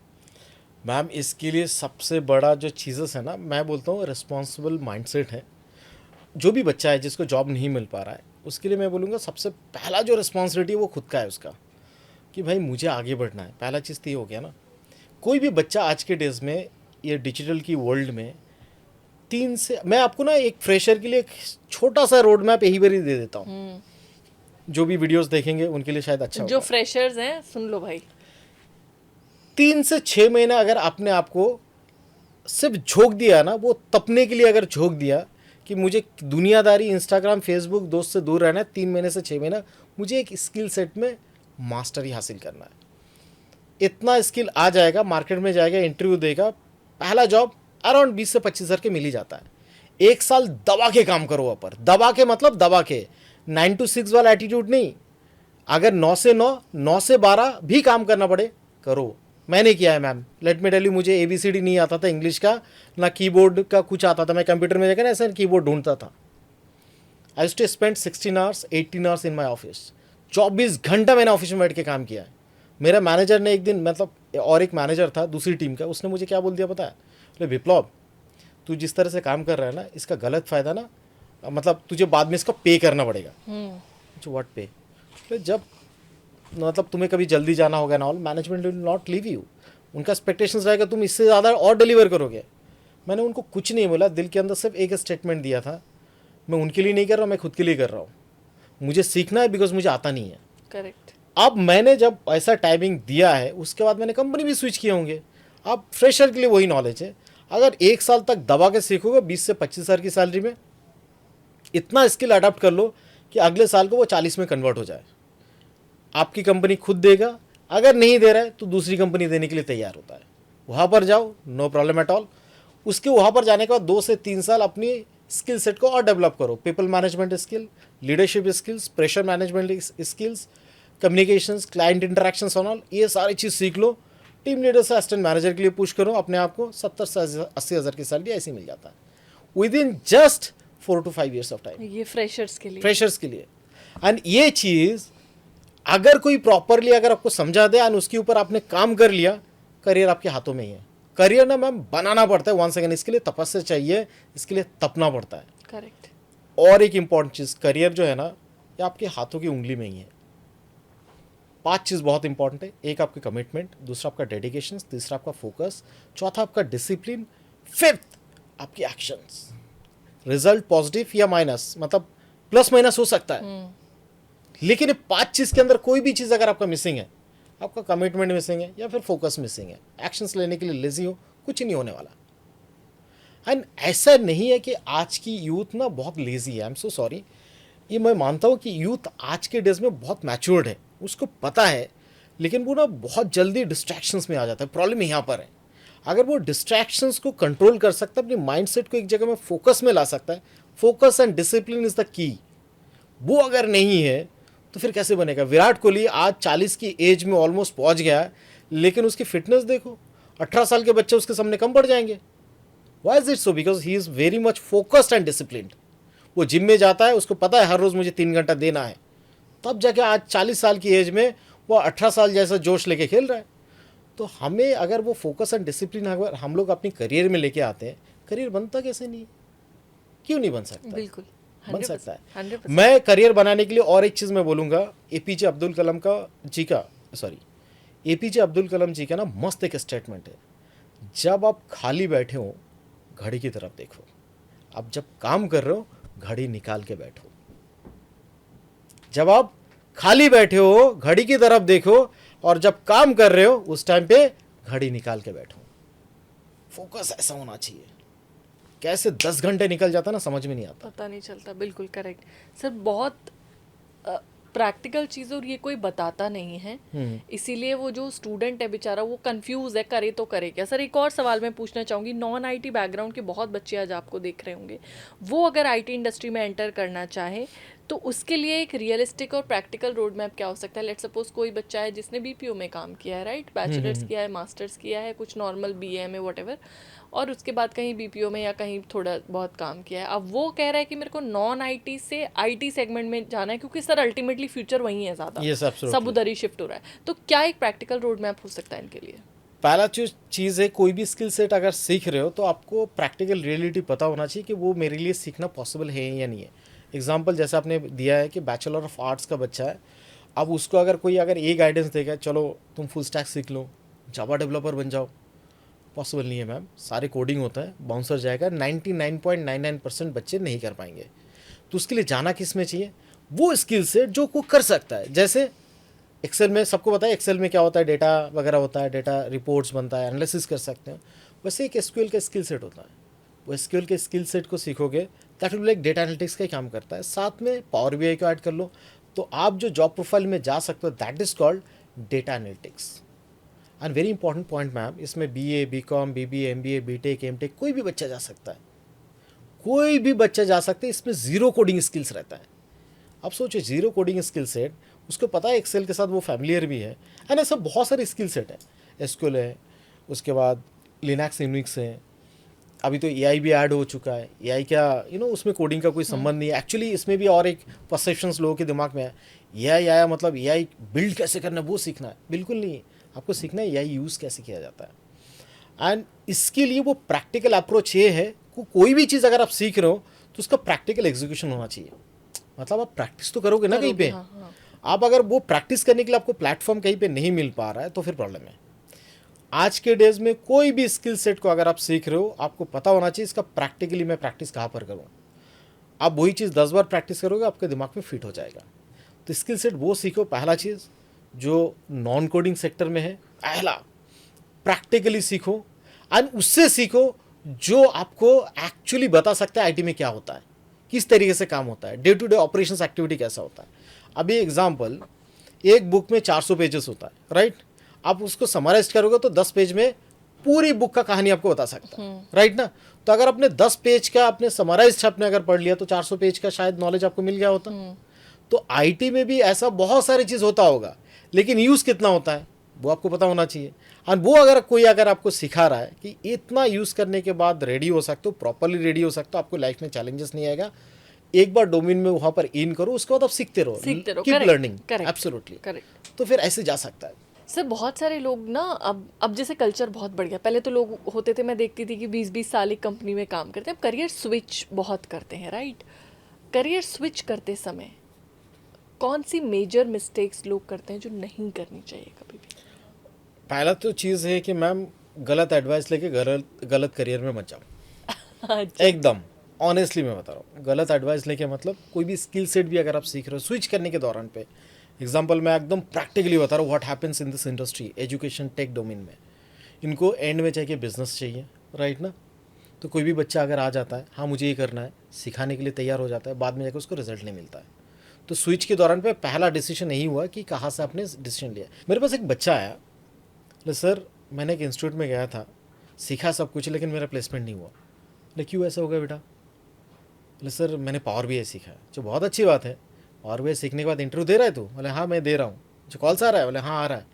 मैम, इसके लिए सबसे बड़ा जो चीज़ेस है ना, मैं बोलता हूँ रिस्पॉन्सिबल माइंडसेट है। जो भी बच्चा है जिसको जॉब नहीं मिल पा रहा है, उसके लिए मैं बोलूँगा सबसे पहला जो रिस्पॉन्सिबिलिटी है वो खुद का है उसका, कि भाई मुझे आगे बढ़ना है। पहला चीज़ तो ये हो गया ना। कोई भी बच्चा आज के डेज में, ये डिजिटल की वर्ल्ड में, मैं आपको ना एक फ्रेशर के लिए एक छोटा सा रोड मैप यही बार ही दे देता हूँ। जो भी वीडियोस देखेंगे उनके लिए शायद अच्छा जो फ्रेशर्स हैं सुन लो भाई। 3 से 6 महीना अगर आपने आपको सिर्फ झोंक दिया ना, वो तपने के लिए अगर झोंक दिया कि मुझे दुनियादारी, इंस्टाग्राम, फेसबुक, दोस्त से दूर रहना है, 3 महीने से 6 महीना मुझे एक स्किल सेट में मास्टरी हासिल करना है, इतना स्किल आ जाएगा, मार्केट में जाएगा, इंटरव्यू देगा, पहला जॉब अराउंड 20 से 25 हज़ार के मिल ही जाता है। 1 साल दबा के काम करो ऊपर, दबा के मतलब दबा के, 9 to 6 वाला एटीट्यूड नहीं। अगर 9 से 9, 9 से 12 भी काम करना पड़े करो। मैंने किया है ma'am, let me tell you. मुझे ABCD नहीं आता था इंग्लिश का, ना कीबोर्ड का कुछ आता था। मैं कंप्यूटर में जाकर ना ऐसे कीबोर्ड ढूंढता था। I used to spend 16 hours 18 hours in my office. 24 घंटा मैंने ऑफिस में बैठ के काम किया है। मेरा मैनेजर ने एक दिन, मतलब और एक मैनेजर था दूसरी टीम का, उसने मुझे क्या बोल दिया पता है? बोले विप्लव, तू जिस तरह से काम कर रहा है ना, इसका गलत फ़ायदा ना, मतलब तुझे बाद में इसका पे करना पड़ेगा। व्हाट पे? जब मतलब तुम्हें कभी जल्दी जाना होगा ना, all management will not leave you. उनका एक्सपेक्टेशंस रहेगा तुम इससे ज़्यादा और डिलीवर करोगे। मैंने उनको कुछ नहीं बोला, दिल के अंदर सिर्फ एक स्टेटमेंट दिया था, मैं उनके लिए नहीं कर रहा हूँ, मैं खुद के लिए कर रहा हूँ। मुझे सीखना है बिकॉज मुझे आता नहीं है। करेक्ट। अब मैंने जब ऐसा टाइमिंग दिया है, उसके बाद मैंने कंपनी भी स्विच किए होंगे। अब फ्रेशर के लिए वही नॉलेज है। अगर 1 साल तक दबा के सीखोगे 20 से 25 हज़ार की सैलरी में, इतना स्किल अडॉप्ट कर लो कि अगले साल को वो 40 में कन्वर्ट हो जाए। आपकी कंपनी खुद देगा, अगर नहीं दे रहा है तो दूसरी कंपनी देने के लिए तैयार होता है। वहाँ पर जाओ, नो प्रॉब्लम एट ऑल। उसके वहाँ पर जाने के बाद 2 से 3 साल अपनी स्किल सेट को और डेवलप करो। People management skill, leadership skills, pressure management skills, communications, client interactions on all, ये सारी चीज़ सीख लो। टीम लीडर से असिस्टेंट मैनेजर के लिए पुश करो अपने आप को। 70 से 80 हज़ार की सैलरी ऐसे ही मिल जाता है with in just 4 to 5 years of time. ये फ्रेशर्स के लिए। एंड ये चीज़ अगर कोई प्रॉपरली अगर आपको समझा दे और उसके ऊपर आपने काम कर लिया, करियर आपके हाथों में ही है। करियर ना मैम बनाना पड़ता है, 1 सेकेंड, इसके लिए तपस्या चाहिए, इसके लिए तपना पड़ता है। करेक्ट। और एक इंपॉर्टेंट चीज़, करियर जो है ना, ये आपके हाथों की उंगली में ही है। 5 चीज़ बहुत इंपॉर्टेंट है। एक आपकी कमिटमेंट, दूसरा आपका डेडिकेशन, तीसरा आपका फोकस, चौथा आपका डिसिप्लिन, 5th आपकी एक्शंस। रिजल्ट पॉजिटिव या माइनस, मतलब प्लस माइनस हो सकता है, लेकिन ये 5 चीज़ के अंदर कोई भी चीज़ अगर आपका मिसिंग है, आपका कमिटमेंट मिसिंग है या फिर फोकस मिसिंग है, एक्शंस लेने के लिए लेजी हो, कुछ नहीं होने वाला। एंड ऐसा नहीं है कि आज की यूथ ना बहुत लेजी है, आई एम सो सॉरी। ये मैं मानता हूँ कि यूथ आज के डेज में बहुत मैच्योर्ड है, उसको पता है, लेकिन वो ना बहुत जल्दी डिस्ट्रैक्शंस में आ जाता है। प्रॉब्लम यहाँ पर है। अगर वो डिस्ट्रैक्शंस को कंट्रोल कर सकता है, अपनी माइंडसेट को एक जगह में फोकस में ला सकता है, focus and discipline is the key, वो अगर नहीं है तो फिर कैसे बनेगा? विराट कोहली आज 40 की एज में ऑलमोस्ट पहुंच गया है, लेकिन उसकी फिटनेस देखो, 18 साल के बच्चे उसके सामने कम पड़ जाएंगे। Why is it so? Because he is very much focused and disciplined. वो जिम में जाता है, उसको पता है हर रोज़ मुझे 3 घंटा देना है, तब जाके आज 40 साल की एज में वो 18 साल जैसा जोश लेके खेल रहा है। तो हमें अगर वो फोकस एंड डिसिप्लिन अगर हम लोग अपनी करियर में लेके आते हैं, करियर बनता कैसे नहीं? क्यों नहीं बन सकता? बिल्कुल बन सकता है। 100%। मैं करियर बनाने के लिए और एक चीज़ मैं बोलूँगा, एपीजे अब्दुल कलाम जी का ना मस्त एक स्टेटमेंट है, जब आप खाली बैठे हो घड़ी की तरफ देखो, अब जब काम कर रहे हो घड़ी निकाल के बैठो। जब आप खाली बैठे हो घड़ी की तरफ देखो, और जब काम कर रहे हो उस टाइम पे घड़ी निकाल के बैठो। फोकस ऐसा होना चाहिए। कैसे 10 घंटे निकल जाता ना समझ में नहीं आता। पता नहीं चलता, बिल्कुल करेक्ट सर। बहुत प्रैक्टिकल चीज़ और ये कोई बताता नहीं है, इसीलिए वो जो स्टूडेंट है बेचारा वो कंफ्यूज है, करे तो करे क्या। सर एक और सवाल मैं पूछना चाहूँगी, नॉन आईटी बैकग्राउंड के बहुत बच्चे आज आपको देख रहे होंगे, वो अगर आईटी इंडस्ट्री में एंटर करना चाहे तो उसके लिए एक रियलिस्टिक और प्रैक्टिकल रोड मैप क्या हो सकता है? लेट सपोज कोई बच्चा है जिसने बीपीओ में काम किया है, राइट, बैचलर्स किया है, मास्टर्स किया है, कुछ नॉर्मल बीए में वॉटेवर, और उसके बाद कहीं बीपीओ में या कहीं थोड़ा बहुत काम किया है। अब वो कह रहा है कि मेरे को नॉन आईटी से आईटी सेगमेंट में जाना है, क्योंकि सर अल्टीमेटली फ्यूचर वही है ज़्यादा, Yes, absolutely. सब उधर ही शिफ्ट हो रहा है। तो क्या एक प्रैक्टिकल रोड मैप हो सकता है इनके लिए? पहला जो चीज़ है, कोई भी स्किल सेट अगर सीख रहे हो तो आपको प्रैक्टिकल रियलिटी पता होना चाहिए कि वो मेरे लिए सीखना पॉसिबल है या नहीं है। एग्जाम्पल जैसे आपने दिया है कि बैचलर ऑफ आर्ट्स का बच्चा है, अब उसको अगर कोई अगर ये गाइडेंस देगा चलो तुम फुल स्टैक सीख लो, जावा डेवलपर बन जाओ, पॉसिबल नहीं है मैम। सारे कोडिंग होता है, बाउंसर जाएगा, 99.99% बच्चे नहीं कर पाएंगे। तो उसके लिए जाना किस में चाहिए? वो स्किल सेट जो को कर सकता है। जैसे एक्सेल में सबको पता है एक्सेल में क्या होता है, डेटा वगैरह होता है, डेटा रिपोर्ट्स बनता है, एनालिसिस कर सकते हैं। वैसे एक एसक्यूएल का स्किल सेट होता है, वो एसक्यूएल के स्किल सेट को सीखोगे that will like data analytics का ही काम करता है। साथ में पावर बीआई को ऐड कर लो तो आप जो जॉब प्रोफाइल में जा सकते हो that is called data analytics. And very important point ma'am, इसमें BA, BCom, BBA, MBA, BTech, MTech कोई भी बच्चा जा सकता है, कोई भी बच्चा जा सकता है। इसमें जीरो कोडिंग स्किल्स रहता है। अब सोचो जीरो कोडिंग स्किल सेट, उसको पता है एक्सेल के साथ वो फैमिलियर भी है, एंड ऐसा बहुत सारे स्किल सेट है। एसक्यूएल है, उसके बाद लिनक्स यूनिक्स है, अभी तो एआई भी ऐड हो चुका है। एआई क्या उसमें कोडिंग का कोई संबंध नहीं है एक्चुअली। इसमें भी और एक परसेप्शंस लोगों के दिमाग में है, एआई आया मतलब एआई बिल्ड कैसे करना है वो सीखना है। बिल्कुल नहीं, आपको सीखना है एआई यूज़ कैसे किया जाता है। एंड इसके लिए वो प्रैक्टिकल अप्रोच ये है कि कोई भी चीज़ अगर आप सीख रहे हो तो उसका प्रैक्टिकल एग्जीक्यूशन होना चाहिए। मतलब आप प्रैक्टिस तो करोगे ना कहीं पे। हाँ। आप अगर वो प्रैक्टिस करने के लिए आपको प्लेटफॉर्म कहीं पे नहीं मिल पा रहा है तो फिर प्रॉब्लम है। आज के डेज में कोई भी स्किल सेट को अगर आप सीख रहे हो आपको पता होना चाहिए इसका प्रैक्टिकली मैं प्रैक्टिस कहाँ पर करूँ। आप वही चीज़ 10 बार प्रैक्टिस करोगे आपके दिमाग में फिट हो जाएगा। तो स्किल सेट वो सीखो, पहला चीज़ जो नॉन कोडिंग सेक्टर में है, पहला प्रैक्टिकली सीखो। एंड उससे सीखो जो आपको एक्चुअली बता सकता है आईटी में क्या होता है, किस तरीके से काम होता है, day to day operations activity कैसा होता है। अभी एग्जांपल, एक बुक में 400 पेजेस होता है, राइट। आप उसको समराइज करोगे तो 10 पेज में पूरी बुक का कहानी आपको बता सकता है, राइट ना। तो अगर आपने 10 पेज का आपने समराइज आपने अगर पढ़ लिया तो 400 पेज का शायद नॉलेज आपको मिल गया होता। तो आईटी में भी ऐसा बहुत सारी चीज़ होता होगा, लेकिन यूज़ कितना होता है वो आपको पता होना चाहिए। और वो अगर कोई अगर आपको सिखा रहा है कि इतना यूज़ करने के बाद रेडी हो सकते हो, प्रॉपरली रेडी हो सकते हो, आपको लाइफ में चैलेंजेस नहीं आएगा, एक बार डोमेन में वहाँ पर इन करो, उसके बाद आप सीखते रहो, कीप लर्निंग, एब्सोल्युटली करेक्ट। तो फिर ऐसे जा सकता है। सर बहुत सारे लोग ना अब जैसे कल्चर बहुत बढ़ गया, पहले तो लोग होते थे, मैं देखती थी कि 20-20 साल एक कंपनी में काम करते हैं, अब करियर स्विच बहुत करते हैं, राइट। करियर स्विच करते समय कौन सी मेजर मिस्टेक्स लोग करते हैं जो नहीं करनी चाहिए कभी भी? पहला तो चीज़ है कि मैम गलत एडवाइस लेके गलत करियर में मत जाओ। एकदम ऑनेस्टली मैं बता रहा हूँ, गलत एडवाइस लेके मतलब कोई भी स्किल सेट भी अगर आप सीख रहे हो स्विच करने के दौरान पे, एग्जांपल मैं एकदम प्रैक्टिकली बता रहा हूँ what happens in this industry, education tech domain में। इनको एंड में चाहिए बिजनेस चाहिए, राइट ना। तो कोई भी बच्चा अगर आ जाता है हाँ मुझे ये करना है, सिखाने के लिए तैयार हो जाता है, बाद में जाकर उसको रिजल्ट नहीं मिलता है। तो स्विच के दौरान पे पहला डिसीजन यही हुआ कि कहाँ से आपने डिसीजन लिया। मेरे पास एक बच्चा आया, सर मैंने एक इंस्टीट्यूट में गया था, सीखा सब कुछ, लेकिन मेरा प्लेसमेंट नहीं हुआ। बोले क्यों ऐसा हो गया बेटा? बोले सर मैंने पावर बीआई सीखा है। जो बहुत अच्छी बात है, पावर बीआई सीखने के बाद इंटरव्यू दे रहा है तू? बोले हाँ मैं दे रहा हूँ। जो कॉल से आ रहा है? बोले हाँ आ रहा है,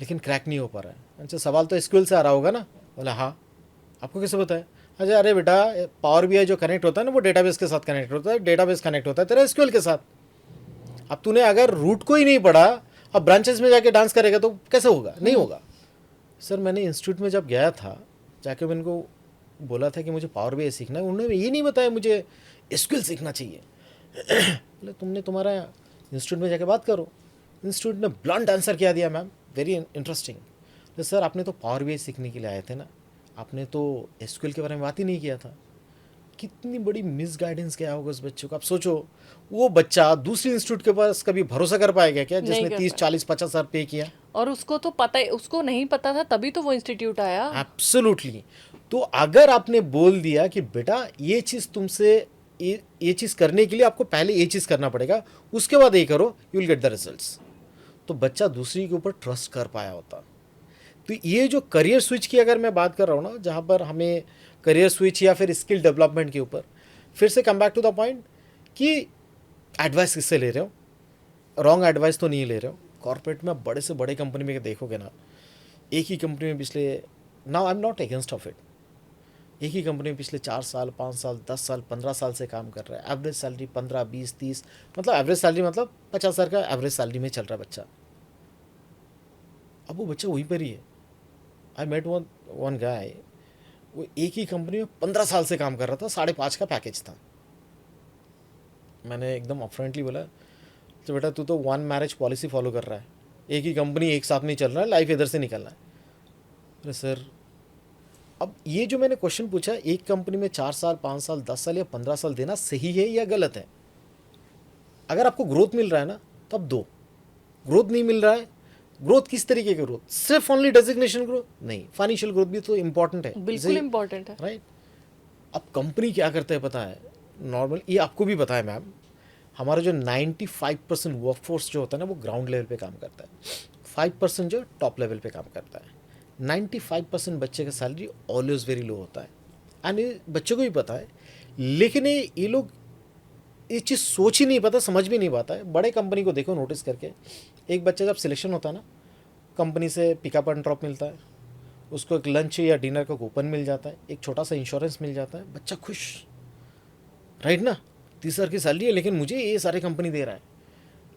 लेकिन क्रैक नहीं हो पा रहा है। अच्छा सवाल तो एसक्यूएल से आ रहा होगा ना? बोले हाँ। आपको कैसे पता है? अच्छा अरे बेटा पावर बीआई जो कनेक्ट होता है ना वो डेटाबेस के साथ कनेक्ट होता है, डेटाबेस कनेक्ट होता है तेरा एसक्यूएल के साथ। अब तूने अगर रूट को ही नहीं पढ़ा, अब ब्रांचेस में जाके डांस करेगा तो कैसे होगा? नहीं होगा। सर मैंने इंस्टीट्यूट में जब गया था, जाके मैंने को बोला था कि मुझे पावर बीआई सीखना है, उन्होंने ये नहीं बताया मुझे एसक्यूएल सीखना चाहिए। बोले तुमने तुम्हारा इंस्टीट्यूट में जाके बात करो। इंस्टीट्यूट ने ब्लंट आंसर क्या दिया मैम, वेरी इंटरेस्टिंग। सर आपने तो पावर बीआई सीखने के लिए आए थे ना, आपने तो एसक्यूएल के बारे में बात ही नहीं किया था। कितनी बड़ी मिस गाइडेंस क्या होगा उस बच्चे को। आप सोचो, वो बच्चा दूसरी इंस्टीट्यूट के पास कभी भरोसा कर पाएगा क्या, नहीं जिसने कर 30 40 50 हज़ार पे किया? और उसको तो पता ही, उसको नहीं पता था तभी तो वो इंस्टीट्यूट आया। एब्सोल्युटली। तो अगर आपने बोल दिया कि बेटा ये चीज़ तुमसे, ये चीज़ करने के लिए आपको पहले ये चीज़ करना पड़ेगा, उसके बाद ये करो, you will get the results, तो बच्चा दूसरी के ऊपर ट्रस्ट कर पाया होता। तो ये जो करियर स्विच की अगर मैं बात कर रहा हूँ ना, जहाँ पर हमें करियर स्विच या फिर स्किल डेवलपमेंट के ऊपर, फिर से come back to the point कि एडवाइस किससे ले रहे हो, रॉन्ग एडवाइस तो नहीं ले रहे हो। कॉर्पोरेट में बड़े से बड़े कंपनी में देखोगे ना, एक ही कंपनी में पिछले, now I am not against of it, एक ही कंपनी में पिछले 4 साल 5 साल 10 साल 15 साल से काम कर रहा है, एवरेज सैलरी 15 20 30, मतलब एवरेज सैलरी मतलब 50,000 का एवरेज सैलरी में चल रहा है बच्चा। अब वो बच्चा वहीं पर ही है। आई मेट वन गाय, वो एक ही कंपनी में 15 साल से काम कर रहा था, 5.5 का पैकेज था। मैंने एकदम अपफ्रंटली बोला, तो बेटा तू तो 1 मैरिज पॉलिसी फॉलो कर रहा है, एक ही कंपनी एक साथ में चल रहा है, लाइफ इधर से निकलना है। अरे सर, अब ये जो मैंने क्वेश्चन पूछा, एक कंपनी में 4 साल 5 साल 10 साल या 15 साल देना सही है या गलत है? अगर आपको ग्रोथ मिल रहा है ना, तब दो। ग्रोथ नहीं मिल रहा है, ग्रोथ किस तरीके की ग्रोथ? सिर्फ ओनली डेजिग्नेशन ग्रोथ नहीं, फाइनेंशियल ग्रोथ भी तो इंपॉर्टेंट है। बिल्कुल इंपॉर्टेंट है, राइट। अब कंपनी क्या करते हैं पता है, नॉर्मल, ये आपको भी पता है मैम, हमारा जो 95% वर्कफोर्स जो होता है ना, वो ग्राउंड लेवल पे काम करता है, 5% जो टॉप लेवल पे काम करता है। 95% बच्चे का सैलरी ऑलवेज वेरी लो होता है, एंड ये बच्चों को भी पता है, लेकिन ये लोग ये चीज़ सोच ही नहीं पाता, समझ भी नहीं पाता है। बड़े कंपनी को देखो नोटिस करके, एक बच्चा जब सिलेक्शन होता है ना, कंपनी से पिकअप एंड ड्रॉप मिलता है, उसको एक लंच या डिनर का कूपन मिल जाता है, एक छोटा सा इंश्योरेंस मिल जाता है, बच्चा खुश, राइट ना। 30,000 की सैलरी है लेकिन मुझे ये सारे कंपनी दे रहा है,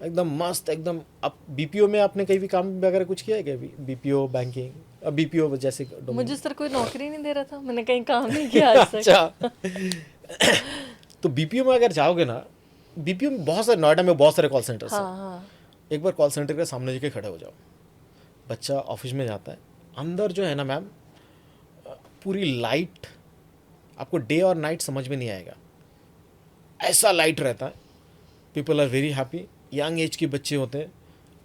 एकदम मस्त एकदम। अब बीपीओ में आपने कहीं भी काम वगैरह कुछ किया है क्या? बीपीओ बैंकिंग, अब बीपीओ जैसे मुझे सर कोई नौकरी नहीं दे रहा था, मैंने कहीं काम नहीं किया आज तक। अच्छा। तो बीपीओ में अगर जाओगे ना, बीपीओ में बहुत सारे, नोएडा में बहुत सारे कॉल सेंटर्स हैं। हाँ। एक बार कॉल सेंटर के सामने जाके खड़े हो जाओ, बच्चा ऑफिस में जाता है, अंदर जो है ना मैम, पूरी लाइट, आपको डे और नाइट समझ में नहीं आएगा, ऐसा लाइट रहता है। People are very happy, young age के बच्चे होते हैं,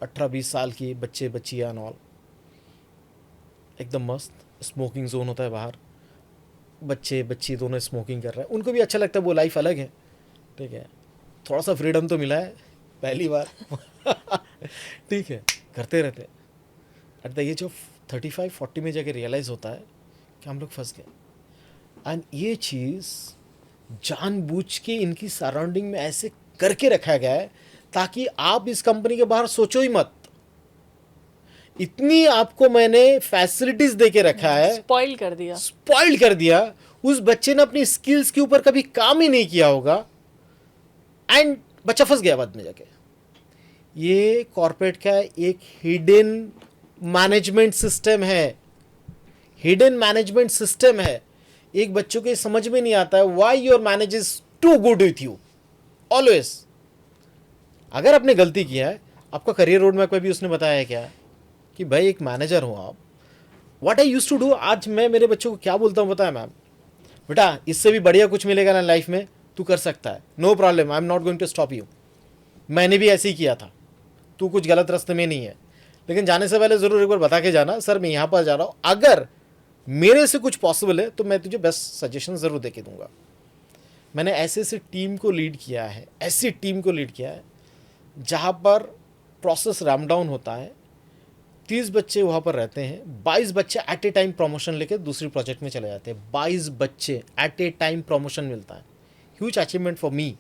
18-20 साल की बच्चे बच्चियाँ एंड ऑल, एकदम मस्त। स्मोकिंग जोन होता है बाहर, बच्चे बच्ची दोनों स्मोकिंग कर रहे हैं, उनको भी अच्छा लगता है, वो लाइफ अलग है, ठीक है। थोड़ा सा फ्रीडम तो मिला है पहली बार। ठीक है, करते रहते। एट द एज ऑफ 35-40 में जाके रियलाइज़ होता है कि हम लोग फंस गए। एंड ये चीज़ जानबूझ के इनकी सराउंडिंग में ऐसे करके रखा गया है ताकि आप इस कंपनी के बाहर सोचो ही मत। इतनी आपको मैंने फैसिलिटीज दे के रखा है, स्पॉइल कर दिया, स्पॉइल कर दिया। उस बच्चे ने अपनी स्किल्स के ऊपर कभी काम ही नहीं किया होगा, एंड बच्चा फंस गया बाद में जाके। ये कॉर्पोरेट का एक हिडन मैनेजमेंट सिस्टम है, हिडन मैनेजमेंट सिस्टम है। एक बच्चों को समझ में नहीं आता है why your manager is too good with you always. अगर आपने गलती किया है, आपका करियर रोड मैप में भी उसने बताया है क्या कि भाई एक मैनेजर हो आप, what I used to do. आज मैं मेरे बच्चों को क्या बोलता हूँ पता है मैम, बेटा इससे भी बढ़िया कुछ मिलेगा ना लाइफ में, तू कर सकता है, no problem, I am not going to stop you. मैंने भी ऐसे ही किया था, तू कुछ गलत रास्ते में नहीं है, लेकिन जाने से पहले ज़रूर एक बार बता के जाना, सर मैं यहाँ पर जा रहा हूँ, अगर मेरे से कुछ पॉसिबल है तो मैं तुझे बेस्ट सजेशन ज़रूर दे के दूंगा। मैंने ऐसे ऐसे टीम को लीड किया है, ऐसी टीम को लीड किया है जहाँ पर प्रोसेस रैम डाउन होता है, 30 बच्चे वहाँ पर रहते हैं, 22 बच्चे एट ए टाइम प्रमोशन लेके दूसरी प्रोजेक्ट में चले जाते हैं। 22 बच्चे एट ए टाइम प्रमोशन मिलता है, ह्यूज अचीवमेंट फॉर मी।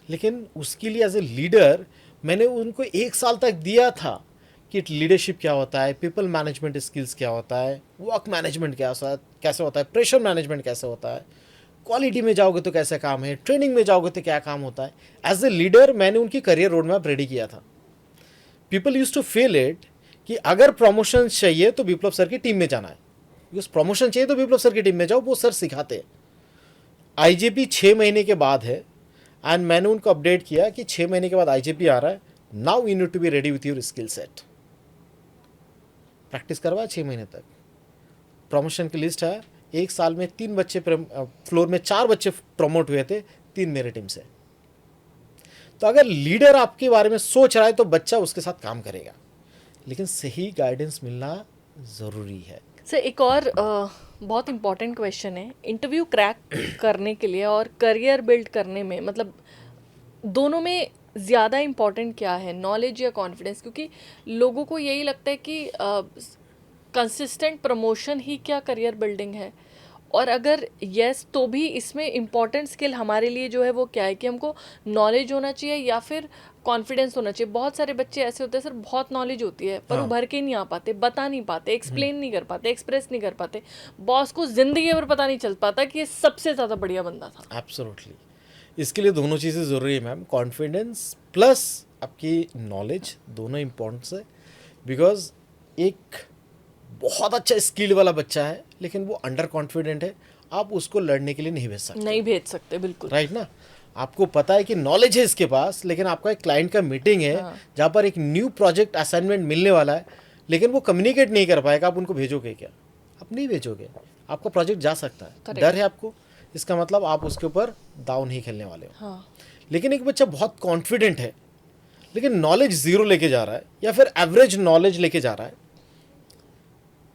लेकिन उसके लिए एज ए लीडर मैंने उनको 1 साल तक दिया था कि लीडरशिप क्या होता है, पीपल मैनेजमेंट स्किल्स क्या होता है, वर्क मैनेजमेंट कैसे होता है, प्रेशर मैनेजमेंट कैसे होता है, क्वालिटी में जाओगे तो कैसे काम है, ट्रेनिंग में जाओगे तो क्या काम होता है। एज ए लीडर मैंने उनकी करियर रोड मैप रेडी किया था। People use to feel it कि अगर प्रमोशन चाहिए तो विप्लव सर की टीम में जाना है, बिकॉज प्रमोशन चाहिए तो विप्लव सर की टीम में जाओ, वो सर सिखाते हैं। आईजेपी 6 महीने के बाद है, एंड मैंने उनको अपडेट किया कि 6 महीने के बाद आईजेपी आ रहा है, now you need to be ready with your skill set. Practice करवाया 6 महीने तक, प्रमोशन की लिस्ट है, एक साल में 3 बच्चे फ्लोर में 4 बच्चे प्रमोट हुए थे, 3 मेरे टीम से। तो अगर लीडर आपके बारे में सोच रहा है तो बच्चा उसके साथ काम करेगा, लेकिन सही गाइडेंस मिलना ज़रूरी है। सर एक और बहुत इम्पॉर्टेंट क्वेश्चन है, इंटरव्यू क्रैक करने के लिए और करियर बिल्ड करने में, मतलब दोनों में ज़्यादा इम्पॉर्टेंट क्या है, नॉलेज या कॉन्फिडेंस? क्योंकि लोगों को यही लगता है कि कंसिस्टेंट प्रमोशन ही क्या करियर बिल्डिंग है, और अगर यस तो भी इसमें इम्पॉर्टेंट स्किल हमारे लिए जो है वो क्या है कि हमको नॉलेज होना चाहिए या फिर कॉन्फिडेंस होना चाहिए? बहुत सारे बच्चे ऐसे होते हैं सर, बहुत नॉलेज होती है पर हाँ। उभर के नहीं आ पाते, बता नहीं पाते, एक्सप्लेन नहीं कर पाते, एक्सप्रेस नहीं कर पाते, बॉस को जिंदगी भर पता नहीं चल पाता कि ये सबसे ज़्यादा बढ़िया बंदा था। एब्सोल्युटली, इसके लिए दोनों चीज़ें ज़रूरी है मैम, कॉन्फिडेंस प्लस आपकी नॉलेज, दोनों इम्पोर्टेंस है। बिकॉज एक बहुत अच्छा स्किल वाला बच्चा है लेकिन वो अंडर कॉन्फिडेंट है, आप उसको लड़ने के लिए नहीं भेज सकते, नहीं भेज सकते, बिल्कुल राइट ना। आपको पता है कि नॉलेज है इसके पास, लेकिन आपका एक क्लाइंट का मीटिंग है जहाँ पर एक न्यू प्रोजेक्ट असाइनमेंट मिलने वाला है, लेकिन वो कम्युनिकेट नहीं कर पाएगा, आप उनको भेजोगे क्या? आप नहीं भेजोगे, आपका प्रोजेक्ट जा सकता है। डर है आपको, इसका मतलब आप उसके ऊपर दाव नहीं खेलने वाले हो। हाँ। लेकिन एक बच्चा बहुत कॉन्फिडेंट है लेकिन नॉलेज ज़ीरो लेके जा रहा है या फिर एवरेज नॉलेज लेके जा रहा है,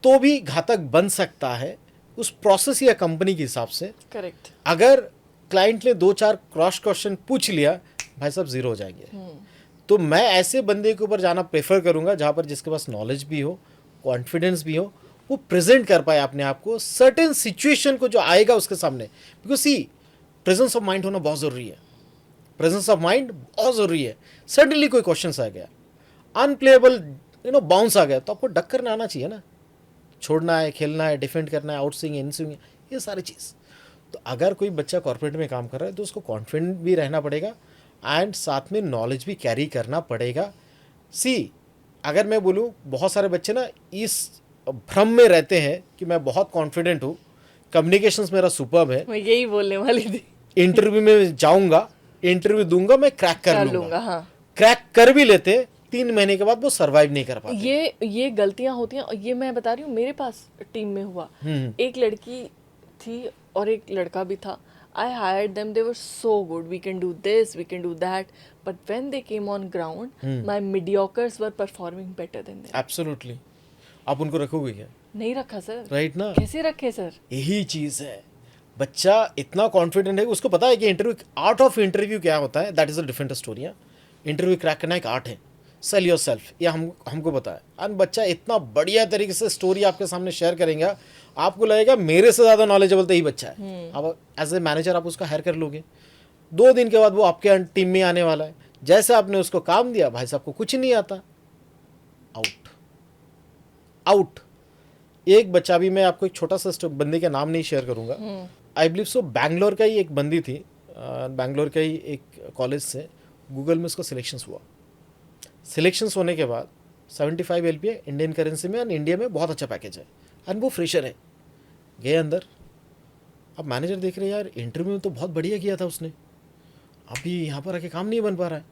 तो भी घातक बन सकता है उस प्रोसेस या कंपनी के हिसाब से। करेक्ट। अगर क्लाइंट ने 2-4 क्रॉस क्वेश्चन पूछ लिया, भाई साहब ज़ीरो हो जाएंगे। तो मैं ऐसे बंदे के ऊपर जाना प्रेफर करूंगा जहाँ पर जिसके पास नॉलेज भी हो, कॉन्फिडेंस भी हो, वो प्रेजेंट कर पाए अपने आप को सर्टेन सिचुएशन को जो आएगा उसके सामने। Because see, presence of mind होना बहुत ज़रूरी है, प्रेजेंस ऑफ माइंड बहुत ज़रूरी है। सडनली कोई क्वेश्चन आ गया, अनप्लेएबल बाउंस आ गया, तो आपको डक करना आना चाहिए ना, छोड़ना है, खेलना है, डिफेंड करना है, आउट स्विंग, इन स्विंग, ये सारी चीज़। तो अगर कोई बच्चा कॉर्पोरेट में काम कर रहा है तो उसको कॉन्फिडेंट भी रहना पड़ेगा एंड साथ में नॉलेज भी कैरी करना पड़ेगा। सी, अगर मैं बोलूँ, बहुत सारे बच्चे ना इस भ्रम में रहते हैं कि मैं बहुत कॉन्फिडेंट हूँ, कम्युनिकेशंस मेरा सुपर्ब है, मैं यही बोलने वाली थी, इंटरव्यू में जाऊँगा, इंटरव्यू दूंगा, मैं क्रैक कर लूँगा। हाँ। क्रैक कर भी लेते, 3 महीने के बाद वो सर्वाइव नहीं कर पाते। ये गलतियां होती हैं, और ये मैं बता रही हूँ, मेरे पास टीम में हुआ। एक लड़की थी और एक लड़का भी था। I hired them, they were so good, we can do this, we can do that, but when they came on ground my mediocres were performing better than them. Absolutely. आप उनको रखोगे क्या? नहीं रखा सर। राइट ना, कैसे रखे sir? यही चीज़ है, बच्चा इतना कॉन्फिडेंट है, उसको पता है कि इंटरव्यू, आर्ट ऑफ इंटरव्यू क्या होता है, that is a different story. Interview crack करना एक आर्ट है, सेल योर सेल्फ, ये हमको पता है। और बच्चा इतना बढ़िया तरीके से स्टोरी आपके सामने शेयर करेंगे, आपको लगेगा मेरे से ज़्यादा नॉलेजेबल तो ही बच्चा है। अब एज ए मैनेजर आप उसका हायर कर लोगे, 2 दिन के बाद वो आपके टीम में आने वाला है। जैसे आपने उसको काम दिया, भाई साहब को कुछ नहीं आता, आउट आउट। एक बच्चा भी, मैं आपको एक छोटा सा बंदे का नाम नहीं शेयर करूंगा, आई बिलीव सो, बैंगलोर का ही एक बंदी थी, बैंगलोर का ही एक कॉलेज से गूगल में उसका सिलेक्शंस हुआ। सिलेक्शंस होने के बाद 75 LPA इंडियन करेंसी में, और इंडिया में बहुत अच्छा पैकेज है, एंड वो फ्रेशर है। गए अंदर, अब मैनेजर देख रहे हैं यार इंटरव्यू में तो बहुत बढ़िया किया था उसने, अभी यहाँ पर आके काम नहीं बन पा रहा है।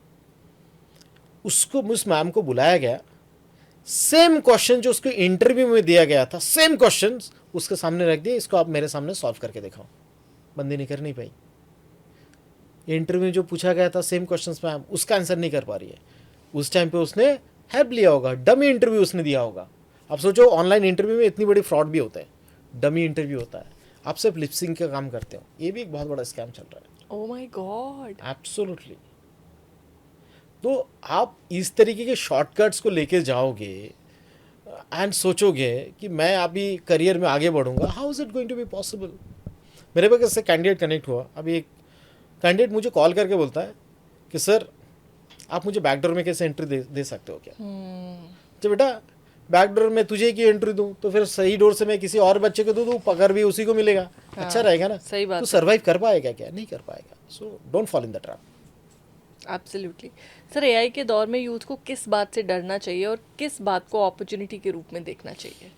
उसको, उस मैम को बुलाया गया, सेम क्वेश्चन जो उसको इंटरव्यू में दिया गया था, सेम क्वेश्चन उसके सामने रख दिया, इसको आप मेरे सामने सॉल्व करके दिखाओ। बंदी नहीं कर नहीं पाई। इंटरव्यू जो पूछा गया था सेम क्वेश्चंस में उसका आंसर नहीं कर पा रही है। उस टाइम पे उसने हेल्प लिया होगा, डमी इंटरव्यू उसने दिया होगा। अब सोचो, ऑनलाइन इंटरव्यू में इतनी बड़ी फ्रॉड भी होता है, डमी इंटरव्यू होता है, आप सिर्फ लिपसिंग का काम करते हो, ये भी एक बहुत बड़ा स्कैम चल रहा है। Oh my God. एब्सोल्युटली। तो आप इस तरीके के शॉर्टकट्स को लेके जाओगे एंड सोचोगे कि मैं अभी करियर में आगे बढ़ूंगा, how is it going to be possible. मेरे पास इससे कैंडिडेट कनेक्ट हुआ, अभी एक कैंडिडेट मुझे कॉल करके बोलता है कि सर आप मुझे बैकडोर में कैसे एंट्री दे सकते हो क्या। तो बेटा, बैकडोर में तुझे की एंट्री दूं तो फिर सही डोर से मैं किसी और बच्चे को दूं, पकड़ भी उसी को मिलेगा। हाँ, अच्छा रहेगा ना। सही बात। तो सर्वाइव कर पाएगा क्या? नहीं कर पाएगा। So don't fall in the trap. Absolutely. Sir, AI के दौर में यूथ को किस बात से डरना चाहिए और किस बात को अपॉर्चुनिटी के रूप में देखना चाहिए?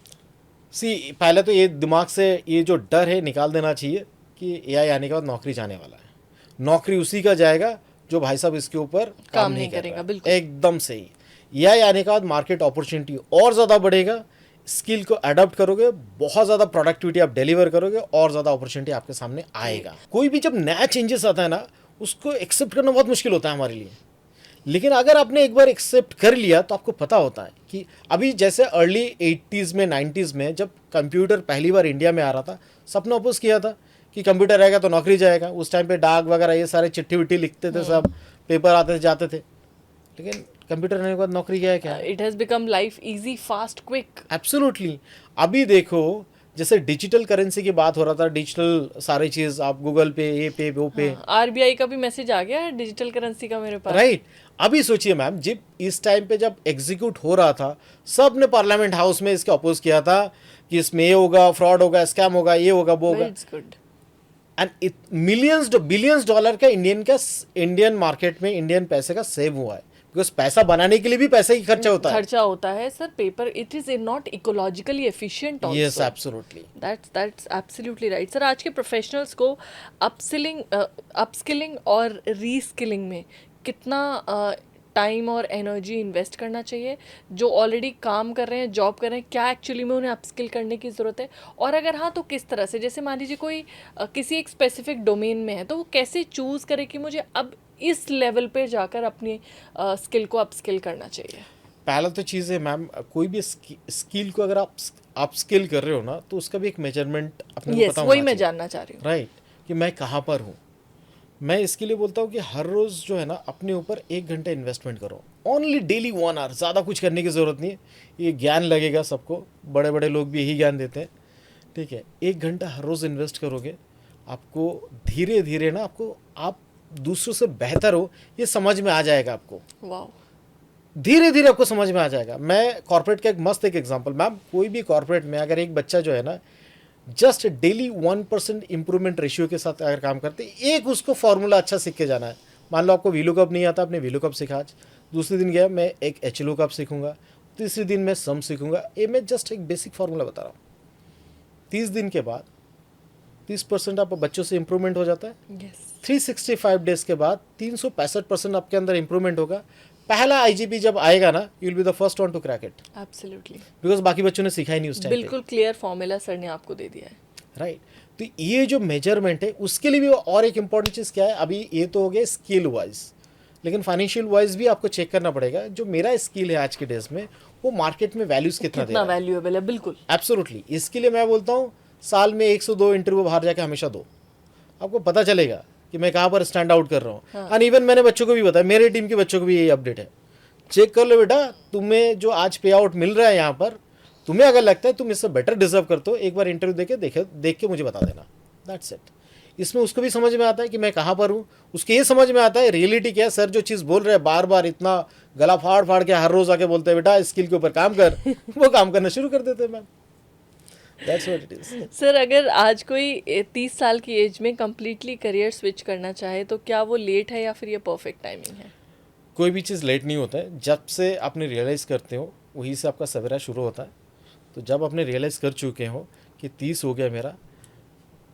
सी, पहले तो ये दिमाग से ये जो डर है निकाल देना चाहिए कि एआई आने के बाद नौकरी जाने वाला है। नौकरी उसी का जाएगा जो भाई साहब इसके ऊपर काम नहीं करेगा। बिल्कुल एकदम सही। एआई आने के बाद मार्केट अपॉर्चुनिटी और ज़्यादा बढ़ेगा। स्किल को अडॉप्ट करोगे, बहुत ज़्यादा प्रोडक्टिविटी आप डिलीवर करोगे और ज़्यादा अपॉर्चुनिटी आपके सामने आएगा। कोई भी जब नया चेंजेस आता है ना, उसको एक्सेप्ट करना बहुत मुश्किल होता है हमारे लिए, लेकिन अगर आपने एक बार एक्सेप्ट कर लिया तो आपको पता होता है कि अभी जैसे अर्ली 80s में 90s में जब कंप्यूटर पहली बार इंडिया में आ रहा था, सबने अपोज किया था कि कंप्यूटर आएगा तो नौकरी जाएगा। उस टाइम पे डाक वगैरह ये सारे चिट्ठी विट्ठी लिखते थे, सब पेपर आते थे जाते थे, लेकिन कंप्यूटर आने के बाद नौकरी गया है क्या? It has become life easy, fast, quick. Absolutely. अभी देखो जैसे डिजिटल करेंसी की बात हो रहा था, डिजिटल सारी चीज़, आप गूगल पे, ये पे, वो पे, आरबीआई का भी मैसेज आ गया है डिजिटल करेंसी का मेरे पास। राइट। अभी सोचिए मैम, जब इस टाइम पे जब एग्जीक्यूट हो रहा था, सब ने पार्लियामेंट हाउस में इसके अपोज किया था कि इसमें ये होगा, फ्रॉड होगा, स्कैम होगा, ये होगा, वो होगा। It's good. And millions billions dollar का इंडियन मार्केट में इंडियन पैसे का सेव हुआ है, बिकॉज पैसा बनाने के लिए भी पैसे ही खर्चा होता है। खर्चा होता है sir. Paper it is not ecologically efficient also. Yes, absolutely. That's absolutely right sir. आज के प्रोफेशनल्स को अपस्किलिंग और रीस्किलिंग में कितना टाइम और एनर्जी इन्वेस्ट करना चाहिए? जो ऑलरेडी काम कर रहे हैं, जॉब कर रहे हैं, क्या एक्चुअली में उन्हें अपस्किल करने की ज़रूरत है? और अगर हाँ तो किस तरह से? जैसे मान लीजिए कोई किसी एक स्पेसिफिक डोमेन में है, तो वो कैसे चूज़ करे कि मुझे अब इस लेवल पे जाकर अपनी स्किल को अपस्किल करना चाहिए? पहला तो चीज़ है मैम, कोई भी स्किल को अगर आप अपस्किल कर रहे हो ना, तो उसका भी एक मेजरमेंट अपने को पता होना वही मैं चाहिए। जानना चाह रही हूँ। राइट, कि मैं कहाँ पर हूँ। मैं इसके लिए बोलता हूँ कि हर रोज़ जो है ना, अपने ऊपर 1 घंटा इन्वेस्टमेंट करो, ओनली डेली 1 आवर। ज़्यादा कुछ करने की ज़रूरत नहीं है। ये ज्ञान लगेगा सबको, बड़े बड़े लोग भी यही ज्ञान देते हैं, ठीक है। 1 घंटा हर रोज़ इन्वेस्ट करोगे, आपको धीरे धीरे ना, आपको आप दूसरों से बेहतर हो ये समझ में आ जाएगा आपको। वाह। धीरे धीरे आपको समझ में आ जाएगा। मैं कॉर्पोरेट का एक मस्त एग्जांपल, मैम कोई भी कॉर्पोरेट में अगर एक बच्चा जो है ना, जस्ट डेली 1% इंप्रूवमेंट रेशियो के साथ अगर काम करते, एक उसको फॉर्मूला अच्छा सीख के जाना है। मान लो आपको वीलुकअप नहीं आता, आपने वीलुकअप सीखा आज, दूसरे दिन गया मैं एक HLOOKUP सीखूंगा, तीसरे दिन मैं सम सीखूंगा। ये मैं जस्ट एक बेसिक फार्मूला बता रहा हूँ। 30 दिन के बाद 30% आप बच्चों से इंप्रूवमेंट हो जाता है। यस। 365 डेज के बाद 365% आपके अंदर इंप्रूवमेंट होगा। पहला IGP जब आएगा ना, you will be the first one two crack it, absolutely. Because बाकी बच्चों ने सीखा ही नहीं उस टाइम पे। बिल्कुल क्लियर फॉर्मूला सर ने आपको दे दिया है। राइट। तो ये जो मेजरमेंट है, उसके लिए भी और एक इंपॉर्टेंट चीज़ क्या है, अभी ये तो हो गया स्किल वाइज, लेकिन फाइनेंशियल वाइज भी आपको चेक करना पड़ेगा। जो मेरा स्किल है आज के डेज में, वो मार्केट में वैल्यूज कितना दे रहा है। वैल्यूएबल है। बिल्कुल। एब्सोल्युटली। इसके लिए मैं बोलता हूँ साल में 102 इंटरव्यू बाहर जाके हमेशा दो, आपको पता चलेगा कि मैं कहाँ पर स्टैंड आउट कर रहा हूँ। एंड इवन मैंने बच्चों को भी बताया, मेरे टीम के बच्चों को भी यही अपडेट है, चेक कर लो बेटा, तुम्हें जो आज पे आउट मिल रहा है यहाँ पर, तुम्हें अगर लगता है तुम इससे बेटर डिजर्व करते हो, एक बार इंटरव्यू देख के मुझे बता देना। That's it. इसमें उसको भी समझ में आता है कि मैं कहाँ पर हूँ, उसके ये समझ में आता है रियलिटी क्या है। सर जो चीज़ बोल रहे हैं बार बार इतना गला फाड़ फाड़ के हर रोज़ आके बोलते हैं बेटा स्किल के ऊपर काम कर, वो काम करना शुरू कर देते हैं ma'am. That's what it is. Sir अगर आज कोई 30 साल की एज में कम्प्लीटली करियर स्विच करना चाहे, तो क्या वो लेट है या फिर ये परफेक्ट टाइमिंग है? कोई भी चीज़ लेट नहीं होता है, जब से आपने रियलाइज़ करते हो वहीं से आपका सवेरा शुरू होता है। तो जब आपने रियलाइज़ कर चुके हो कि 30 हो गया मेरा,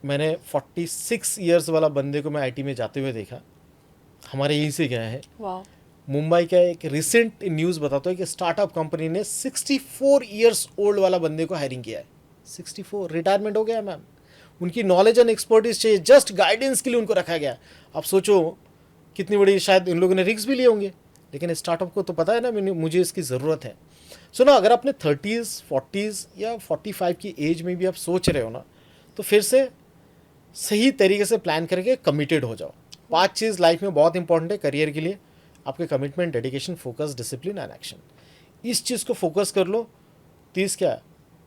मैंने 46 ईयर्स वाला बंदे को मैं IT में जाते हुए देखा, हमारे यहीं से गया है। वाह। मुंबई का एक रिसेंट न्यूज़ बताता है कि स्टार्टअप कंपनी ने 64 ईयर्स ओल्ड वाला बंदे को हायरिंग किया है। 64, रिटायरमेंट हो गया मैम। उनकी नॉलेज एंड एक्सपर्टीज चाहिए, जस्ट गाइडेंस के लिए उनको रखा गया। आप सोचो कितनी बड़ी, शायद इन लोगों ने रिस्क भी लिए होंगे, लेकिन स्टार्टअप को तो पता है ना मुझे इसकी ज़रूरत है। सुनो, अगर अपने 30s 40s या 45 की एज में भी आप सोच रहे हो ना, तो फिर से सही तरीके से प्लान करके कमिटेड हो जाओ। 5 चीज़ लाइफ में बहुत इंपॉर्टेंट है करियर के लिए, आपके commitment, dedication, focus, discipline and action. इस चीज़ को फोकस कर लो, 30 क्या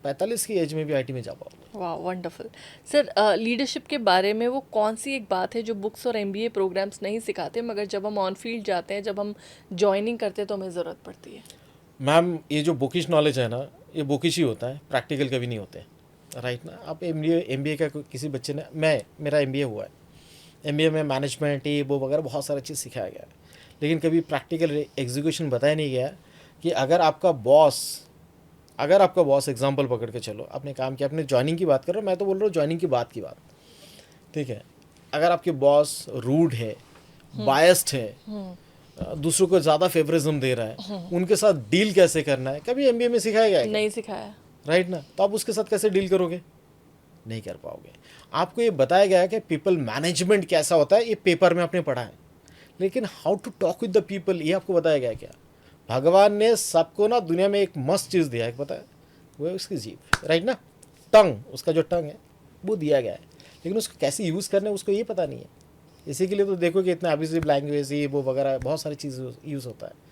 45 की एज में भी IT में जा पाओगे। वाह, वंडरफुल। सर लीडरशिप के बारे में वो कौन सी एक बात है जो बुक्स और MBA प्रोग्राम्स नहीं सिखाते, मगर जब हम ऑन फील्ड जाते हैं, जब हम ज्वाइनिंग करते हैं, तो हमें ज़रूरत पड़ती है? मैम ये जो बुकिश नॉलेज है ना, ये बुकिश ही होता है, प्रैक्टिकल कभी नहीं होते। राइट ना। आप MBA का किसी बच्चे ने, मेरा MBA हुआ है, MBA में मैनेजमेंट ये वो वगैरह बहुत सारा चीज़ सिखाया गया है, लेकिन कभी प्रैक्टिकल एग्जीक्यूशन बताया नहीं गया कि अगर आपका बॉस एग्जांपल पकड़ के चलो, आपने काम किया, आपने ज्वाइनिंग की बात कर रहे हो, मैं तो बोल रहा हूँ ज्वाइनिंग की बात, ठीक है। अगर आपके बॉस रूड है, बायस्ड है, दूसरों को ज़्यादा फेवरिज्म दे रहा है, उनके साथ डील कैसे करना है, कभी MBA में सिखाया गया है? नहीं सिखाया। राइट ना, तो आप उसके साथ कैसे डील करोगे? नहीं कर पाओगे। आपको ये बताया गया है कि पीपल मैनेजमेंट कैसा होता है, ये पेपर में आपने पढ़ा है, लेकिन how to talk with the people ये आपको बताया गया है क्या? भगवान ने सबको ना दुनिया में एक मस्त चीज़ दिया है, पता है? वो है उसकी जीभ, राइट ना, टंग, उसका जो टंग है वो दिया गया है, लेकिन उसको कैसे यूज़ करना है उसको ये पता नहीं है। इसी के लिए तो देखो कि इतना एब्यूसिव लैंग्वेज ये वो वगैरह बहुत सारी चीज़ यूज़ होता है।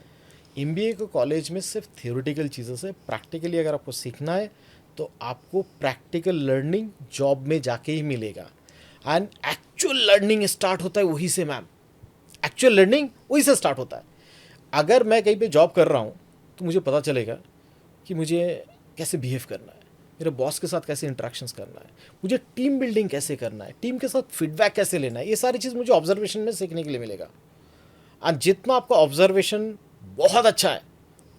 MBA को कॉलेज में सिर्फ थियोरेटिकल चीज़ों से, प्रैक्टिकली अगर आपको सीखना है तो आपको प्रैक्टिकल लर्निंग जॉब में जाके ही मिलेगा। एंड एक्चुअल लर्निंग स्टार्ट होता है वहीं से मैम, एक्चुअल लर्निंग वहीं से स्टार्ट होता है। अगर मैं कहीं पे जॉब कर रहा हूँ तो मुझे पता चलेगा कि मुझे कैसे बिहेव करना है, मेरे बॉस के साथ कैसे इंटरेक्शंस करना है, मुझे टीम बिल्डिंग कैसे करना है, टीम के साथ फीडबैक कैसे लेना है, ये सारी चीज़ मुझे ऑब्जर्वेशन में सीखने के लिए मिलेगा। और जितना आपका ऑब्जर्वेशन बहुत अच्छा है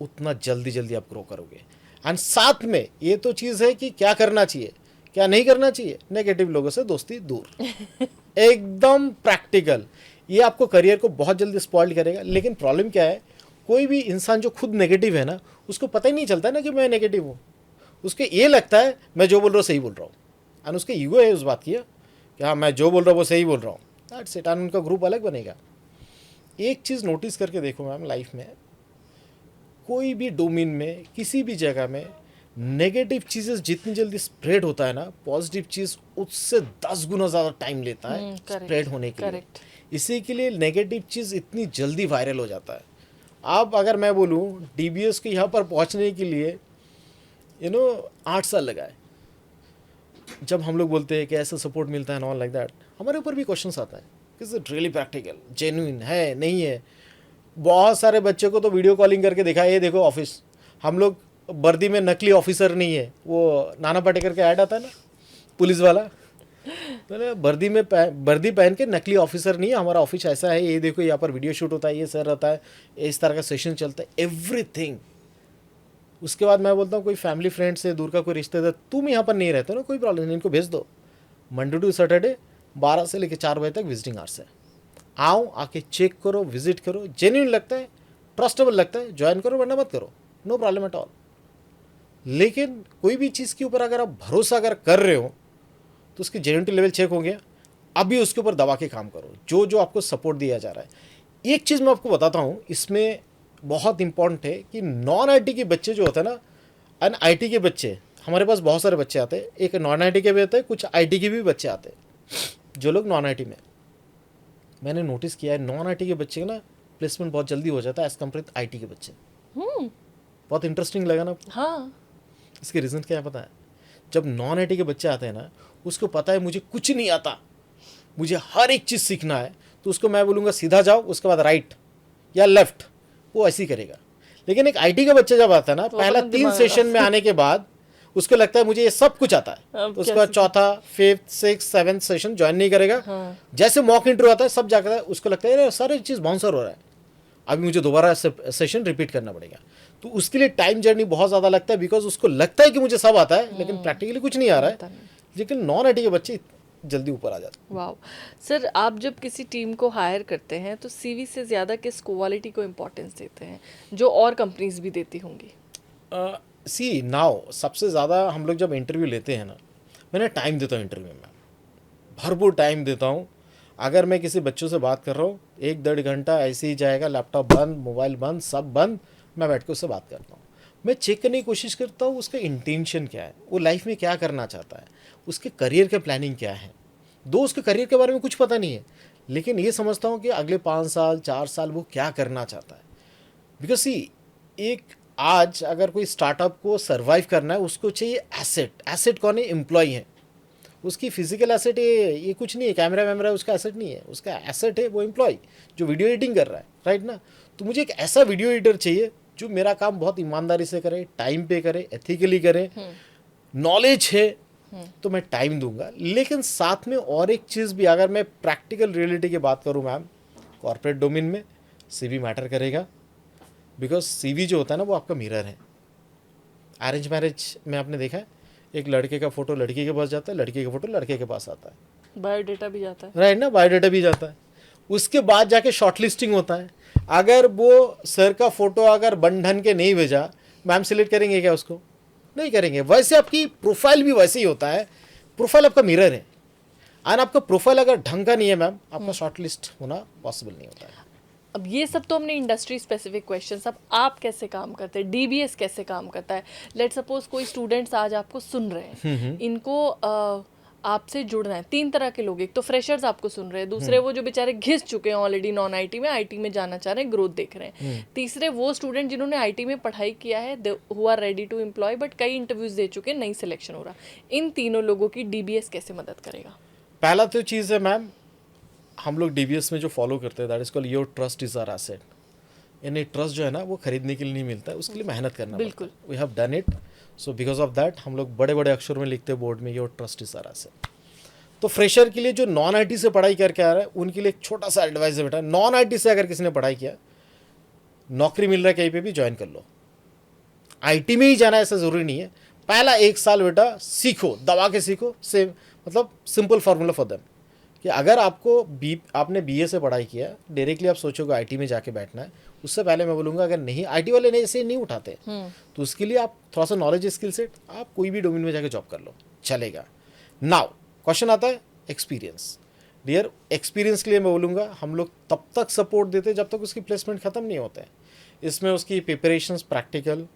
उतना जल्दी जल्दी आप ग्रो करोगे। एंड साथ में ये तो चीज़ है कि क्या करना चाहिए क्या नहीं करना चाहिए, नेगेटिव लोगों से दोस्ती दूर एकदम प्रैक्टिकल। ये आपको करियर को बहुत जल्दी स्पॉइल करेगा। लेकिन प्रॉब्लम क्या है, कोई भी इंसान जो खुद नेगेटिव है ना, उसको पता ही नहीं चलता है ना कि मैं नेगेटिव हूँ। उसके ये लगता है मैं जो बोल रहा हूँ सही बोल रहा हूँ, एंड उसके ईगो है उस बात की कि हाँ मैं जो बोल रहा हूँ वो सही बोल रहा हूँ, दैट्स इट। एंड उनका ग्रुप अलग बनेगा। एक चीज़ नोटिस करके देखो मैम, लाइफ में कोई भी डोमेन में किसी भी जगह में नेगेटिव चीज़ें जितनी जल्दी स्प्रेड होता है ना, पॉजिटिव चीज़ उससे 10 गुना ज़्यादा टाइम लेता है स्प्रेड होने के लिए। इसी के लिए नेगेटिव चीज़ इतनी जल्दी वायरल हो जाता है। अब अगर मैं बोलूँ DBS को यहाँ पर पहुँचने के लिए 8 साल लगा है। जब हम लोग बोलते हैं कि ऐसा सपोर्ट मिलता है नॉन लाइक दैट, हमारे ऊपर भी क्वेश्चन आता है कि is it really practical, genuine है नहीं है। बहुत सारे बच्चों को तो वीडियो कॉलिंग करके दिखाया, ये देखो ऑफिस, हम लोग वर्दी में नकली ऑफिसर नहीं है, वो नाना पाटेकर का ऐड आता है ना पुलिस वाला, मैंने वर्दी पहन के नकली ऑफिसर नहीं है, हमारा ऑफिस ऐसा है, ये देखो यहाँ पर वीडियो शूट होता है, ये सर रहता है, इस तरह का सेशन चलता है, एवरीथिंग। उसके बाद मैं बोलता हूँ कोई फैमिली फ्रेंड से दूर का कोई रिश्तेदार, तुम यहाँ पर नहीं रहते ना, कोई प्रॉब्लम नहीं, इनको भेज दो, मंडे टू सैटरडे 12 से लेकर 4 बजे तक विजिटिंग आवर्स है, आओ आके चेक करो, विजिट करो, जेन्युइन लगता है, ट्रस्टेबल लगता है, ज्वाइन करो, वरना मत करो, नो प्रॉब्लम एट ऑल। लेकिन कोई भी चीज़ के ऊपर अगर आप भरोसा अगर कर रहे हो तो उसकी जेन्युइनिटी लेवल चेक हो गया, अभी उसके ऊपर दबा के काम करो जो जो आपको सपोर्ट दिया जा रहा है। एक चीज़ मैं आपको बताता हूँ, इसमें बहुत इंपॉर्टेंट है कि नॉन IT के बच्चे जो होते हैं ना, एंड IT के बच्चे, हमारे पास बहुत सारे बच्चे आते हैं, एक नॉन IT के भी होते हैं, कुछ IT के भी बच्चे आते हैं। जो लोग नॉन IT में, मैंने नोटिस किया है नॉन IT के बच्चे का ना प्लेसमेंट बहुत जल्दी हो जाता है एज कम्पेयर IT के बच्चे। बहुत इंटरेस्टिंग लगा ना? हाँ। इसके रीज़न क्या है पता है? जब नॉन IT के बच्चे आते हैं ना, उसको पता है मुझे कुछ नहीं आता, मुझे हर एक चीज़ सीखना है, तो उसको मैं बोलूँगा सीधा जाओ, उसके बाद राइट या लेफ्ट, वो ऐसे ही करेगा। लेकिन एक IT का बच्चा जब आता है ना, पहला 3 सेशन में आने के बाद उसको लगता है मुझे ये सब कुछ आता है, उसके बाद चौथा, 5th, 6th, 7th session join नहीं करेगा। जैसे मॉक इंटरव्यू आता है सब जाकर उसको लगता है सारी चीज़ बाउंसर हो रहा है, अभी मुझे दोबारा सेशन रिपीट करना पड़ेगा। तो उसके लिए टाइम जर्नी बहुत ज़्यादा लगता है, बिकॉज उसको लगता है कि मुझे सब आता है, लेकिन प्रैक्टिकली कुछ नहीं आ रहा है। लेकिन नॉन IT के बच्चे जल्दी ऊपर आ जाते हैं। वाह सर, आप जब किसी टीम को हायर करते हैं तो CV से ज़्यादा किस क्वालिटी को इम्पोर्टेंस देते हैं, जो और कंपनीज भी देती होंगी? सी नाउ सबसे ज़्यादा हम लोग जब इंटरव्यू लेते हैं ना, मैंने टाइम देता हूँ इंटरव्यू में, भरपूर टाइम देता हूँ। अगर मैं किसी बच्चों से बात कर रहा हूँ 1-1.5 घंटा ऐसे ही जाएगा, लैपटॉप बंद, मोबाइल बंद, सब बंद, मैं बैठ के उससे बात करता हूँ। मैं चेक करने की कोशिश करता हूँ उसका इंटेंशन क्या है, वो लाइफ में क्या करना चाहता है, उसके करियर का प्लानिंग क्या है। दो उसके करियर के बारे में कुछ पता नहीं है, लेकिन ये समझता हूँ कि अगले 5 साल 4 साल वो क्या करना चाहता है। बिकॉज सी एक आज अगर कोई स्टार्टअप को सर्वाइव करना है, उसको चाहिए एसेट। एसेट कौन है? एम्प्लॉय है। उसकी फिजिकल एसेट ये कुछ नहीं है, कैमरा वैमरा उसका एसेट नहीं है, उसका एसेट है वो एम्प्लॉय जो वीडियो एडिटिंग कर रहा है, राइट ना। तो मुझे एक ऐसा वीडियो एडिटर चाहिए जो मेरा काम बहुत ईमानदारी से करे, टाइम पे करे, एथिकली करे, नॉलेज है तो मैं टाइम दूंगा। लेकिन साथ में और एक चीज़ भी, अगर मैं प्रैक्टिकल रियलिटी की बात करूँ मैम, कॉर्पोरेट डोमेन में CV मैटर करेगा, बिकॉज CV जो होता है ना वो आपका मिरर है। अरेंज मैरिज में आपने देखा है, एक लड़के का फोटो लड़की के पास जाता है, लड़के का फोटो लड़के के पास आता है, बायोडेटा भी जाता है, राइट ना, बायोडेटा भी जाता है। उसके बाद जाके शॉर्टलिस्टिंग होता है। अगर वो सर का फोटो अगर बन ढंग के नहीं भेजा, मैम सिलेक्ट करेंगे क्या उसको? नहीं करेंगे। वैसे आपकी प्रोफाइल भी वैसे ही होता है, प्रोफाइल आपका मिरर है, एंड आपका प्रोफाइल अगर ढंग का नहीं है मैम, आपका शॉर्ट लिस्ट होना पॉसिबल नहीं होता है। अब ये सब तो हमने इंडस्ट्री स्पेसिफिक क्वेश्चंस, अब आप कैसे काम करते हैं, डीबीएस कैसे काम करता है? लेट सपोज कोई स्टूडेंट्स आज आपको सुन रहे हैं, इनको आपसे जुड़ना है। तीन तरह के लोग, एक तो फ्रेशर्स आपको सुन रहे हैं, दूसरे वो जो बेचारे घिस चुके हैं ऑलरेडी नॉन आईटी में, आईटी में जाना चाह रहे हैं, ग्रोथ देख रहे हैं। तीसरे वो स्टूडेंट जिन्होंने आईटी में पढ़ाई किया है, who are ready to employ, but कई इंटरव्यूज दे चुके हैं, नहीं सिलेक्शन हो रहा। इन तीनों लोगों की डीबीएस कैसे मदद करेगा? पहला तो चीज़ है मैम, हम लोग डीबीएस में जो फॉलो करते हैं, that is called your trust is our asset. यानी ट्रस्ट जो है ना, वो खरीदने के लिए नहीं मिलता है, उसके लिए मेहनत करना बिल्कुल। पड़ता है। We have done it, so because of that हम लोग बड़े बड़े अक्षरों में लिखते हैं बोर्ड में, your trust is our asset. तो फ्रेशर के लिए जो नॉन आईटी से पढ़ाई करके आ रहा है, उनके लिए एक छोटा सा एडवाइस है बेटा, नॉन आईटी से अगर किसी ने पढ़ाई किया, नौकरी मिल रहा है कहीं पे भी, ज्वाइन कर लो। आईटी में ही जाना ऐसा ज़रूरी नहीं है। पहला 1 साल बेटा सीखो, दबा के सीखो। से मतलब सिंपल फार्मूला फॉर देम कि अगर आपने बीए से पढ़ाई किया, डायरेक्टली आप सोचोगे आईटी में जाके बैठना है, उससे पहले मैं बोलूँगा अगर नहीं, आईटी वाले नहीं ऐसे नहीं उठाते, तो उसके लिए आप थोड़ा सा नॉलेज स्किल सेट, आप कोई भी डोमेन में जाके जॉब कर लो, चलेगा। नाउ क्वेश्चन आता है एक्सपीरियंस। डियर, एक्सपीरियंस के लिए मैं बोलूँगा हम लोग तब तक सपोर्ट देते जब तक उसकी प्लेसमेंट ख़त्म नहीं होते हैं। इसमें उसकी प्रिपरेशंस, प्रैक्टिकल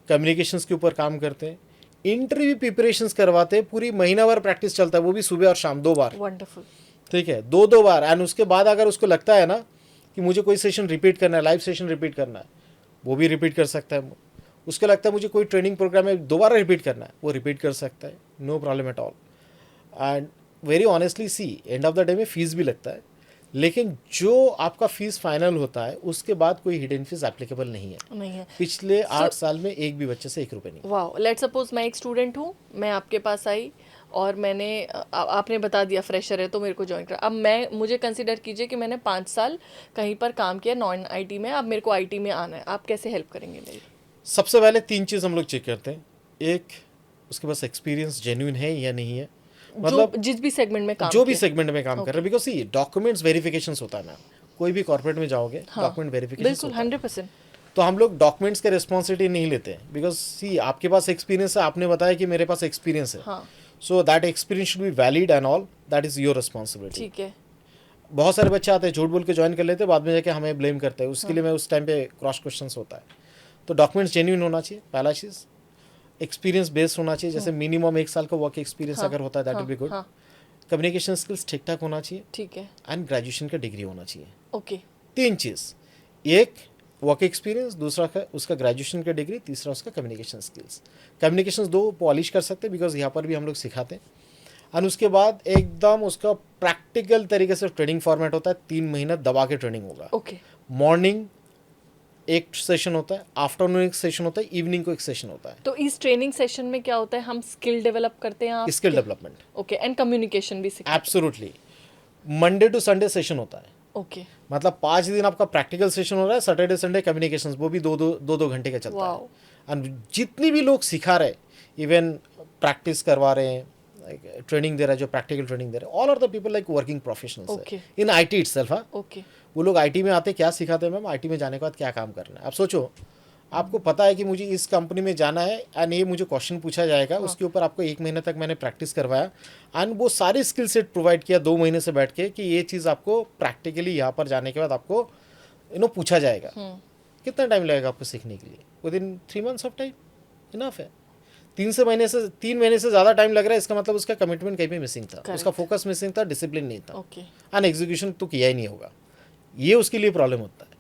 कम्युनिकेशंस के ऊपर काम करते हैं, इंटरव्यू प्रिपरेशंस करवाते हैं, पूरी महीना भर प्रैक्टिस चलता है, वो भी सुबह और शाम 2 बार। वंडरफुल। ठीक है, 2 बार। एंड उसके बाद अगर उसको लगता है ना कि मुझे कोई सेशन रिपीट करना है, लाइव सेशन रिपीट करना है, वो भी रिपीट कर सकता है। उसको लगता है मुझे कोई ट्रेनिंग प्रोग्राम है दोबारा रिपीट करना है, वो रिपीट कर सकता है, no problem at all. And very honestly see, end of the day में फीस भी लगता है, लेकिन जो आपका फीस फाइनल होता है उसके बाद कोई हिडन फीस एप्लीकेबल नहीं है। पिछले 8 साल में एक भी बच्चे से 1 रुपये नहीं। वाह, लेट सपोज मैं एक स्टूडेंट हूँ, मैं आपके पास आई और मैंने आपने बता दिया फ्रेशर है तो मेरे को ज्वाइन करा। अब मुझे कंसिडर कीजिए कि मैंने 5 साल कहीं पर काम किया नॉन आईटी में, अब मेरे को आईटी में आना है, आप कैसे हेल्प करेंगे मेरी? सबसे पहले 3 चीज़ हम लोग चेक करते हैं। एक, उसके पास एक्सपीरियंस जेन्युइन है या नहीं है, मतलब जिस भी सेगमेंट में काम जो भी सेगमेंट में काम कर रहे हैं। बिकॉज सी डॉक्यूमेंट्स वेरिफिकेशंस होता है मैम, कोई भी कॉर्पोरेट में जाओगे डॉक्यूमेंट वेरिफिकेशन बिल्कुल 100%। तो हम लोग डॉक्यूमेंट्स के रिस्पॉन्सिबिलिटी नहीं लेते हैं, बिकॉज सी आपके पास एक्सपीरियंस है, आपने बताया कि मेरे पास एक्सपीरियंस है, so that experience should be valid and all, that is your responsibility. ठीक है। बहुत सारे बच्चे आते हैं झूठ बोल के ज्वाइन कर लेते हैं, बाद में जाके हमें ब्लेम करते हैं, उसके लिए मैं उस टाइम पे क्रॉस क्वेश्चन होता है। तो डॉक्यूमेंट्स जेन्युइन होना चाहिए, पहला चीज़। एक्सपीरियंस बेस्ड होना चाहिए, जैसे मिनिमम 1 साल का वर्क एक्सपीरियंस अगर होता है that will be good. Communication skills ठीक ठाक होना चाहिए, ठीक है, एंड ग्रेजुएशन का डिग्री होना चाहिए। ओके। 3 चीज़, एक वर्क एक्सपीरियंस, दूसरा उसका ग्रेजुएशन का डिग्री, तीसरा उसका कम्युनिकेशन स्किल्स। कम्युनिकेशन 2 पॉलिश कर सकते हैं, बिकॉज यहाँ पर भी हम लोग सिखाते हैं। एंड उसके बाद एकदम उसका प्रैक्टिकल तरीके से ट्रेनिंग फॉर्मेट होता है, 3 महीना दबा के ट्रेनिंग होगा। ओके। मॉर्निंग एक सेशन होता है, आफ्टरनून एक सेशन होता है, इवनिंग को एक सेशन होता है। तो इस ट्रेनिंग सेशन में क्या होता है, हम स्किल डेवलप करते हैं आप? Skill development, okay, and communication भी सिखाते हैं? Absolutely. Monday to Sunday session होता है, ओके। मतलब 5 दिन आपका प्रैक्टिकल सेशन हो रहा है, सैटरडे संडे कम्युनिकेशन, वो भी 2 घंटे का चलता है। एंड जितनी भी लोग सिखा रहे, इवन प्रैक्टिस करवा रहे हैं, ट्रेनिंग दे रहा है, जो प्रैक्टिकल ट्रेनिंग दे रहे हैं, all are the people like working professionals in IT itself. हाँ, ओके। वो लोग आईटी में आते क्या सिखाते हैं मैम, आईटी में जाने के बाद क्या काम करना है। आप सोचो, आपको पता है कि मुझे इस कंपनी में जाना है एंड ये मुझे क्वेश्चन पूछा जाएगा, उसके ऊपर आपको 1 महीने तक मैंने प्रैक्टिस करवाया एंड वो सारे स्किल सेट प्रोवाइड किया 2 महीने से बैठ के कि ये चीज़ आपको प्रैक्टिकली यहाँ पर जाने के बाद आपको पूछा जाएगा। कितना टाइम लगेगा आपको सीखने के लिए? Within 3 months of time enough है। 3 महीने से ज़्यादा टाइम लग रहा है, इसका मतलब उसका कमिटमेंट कहीं पे मिसिंग था, उसका फोकस मिसिंग था, डिसिप्लिन नहीं था, एंड एग्जीक्यूशन तो किया ही नहीं होगा, ये उसके लिए प्रॉब्लम होता है।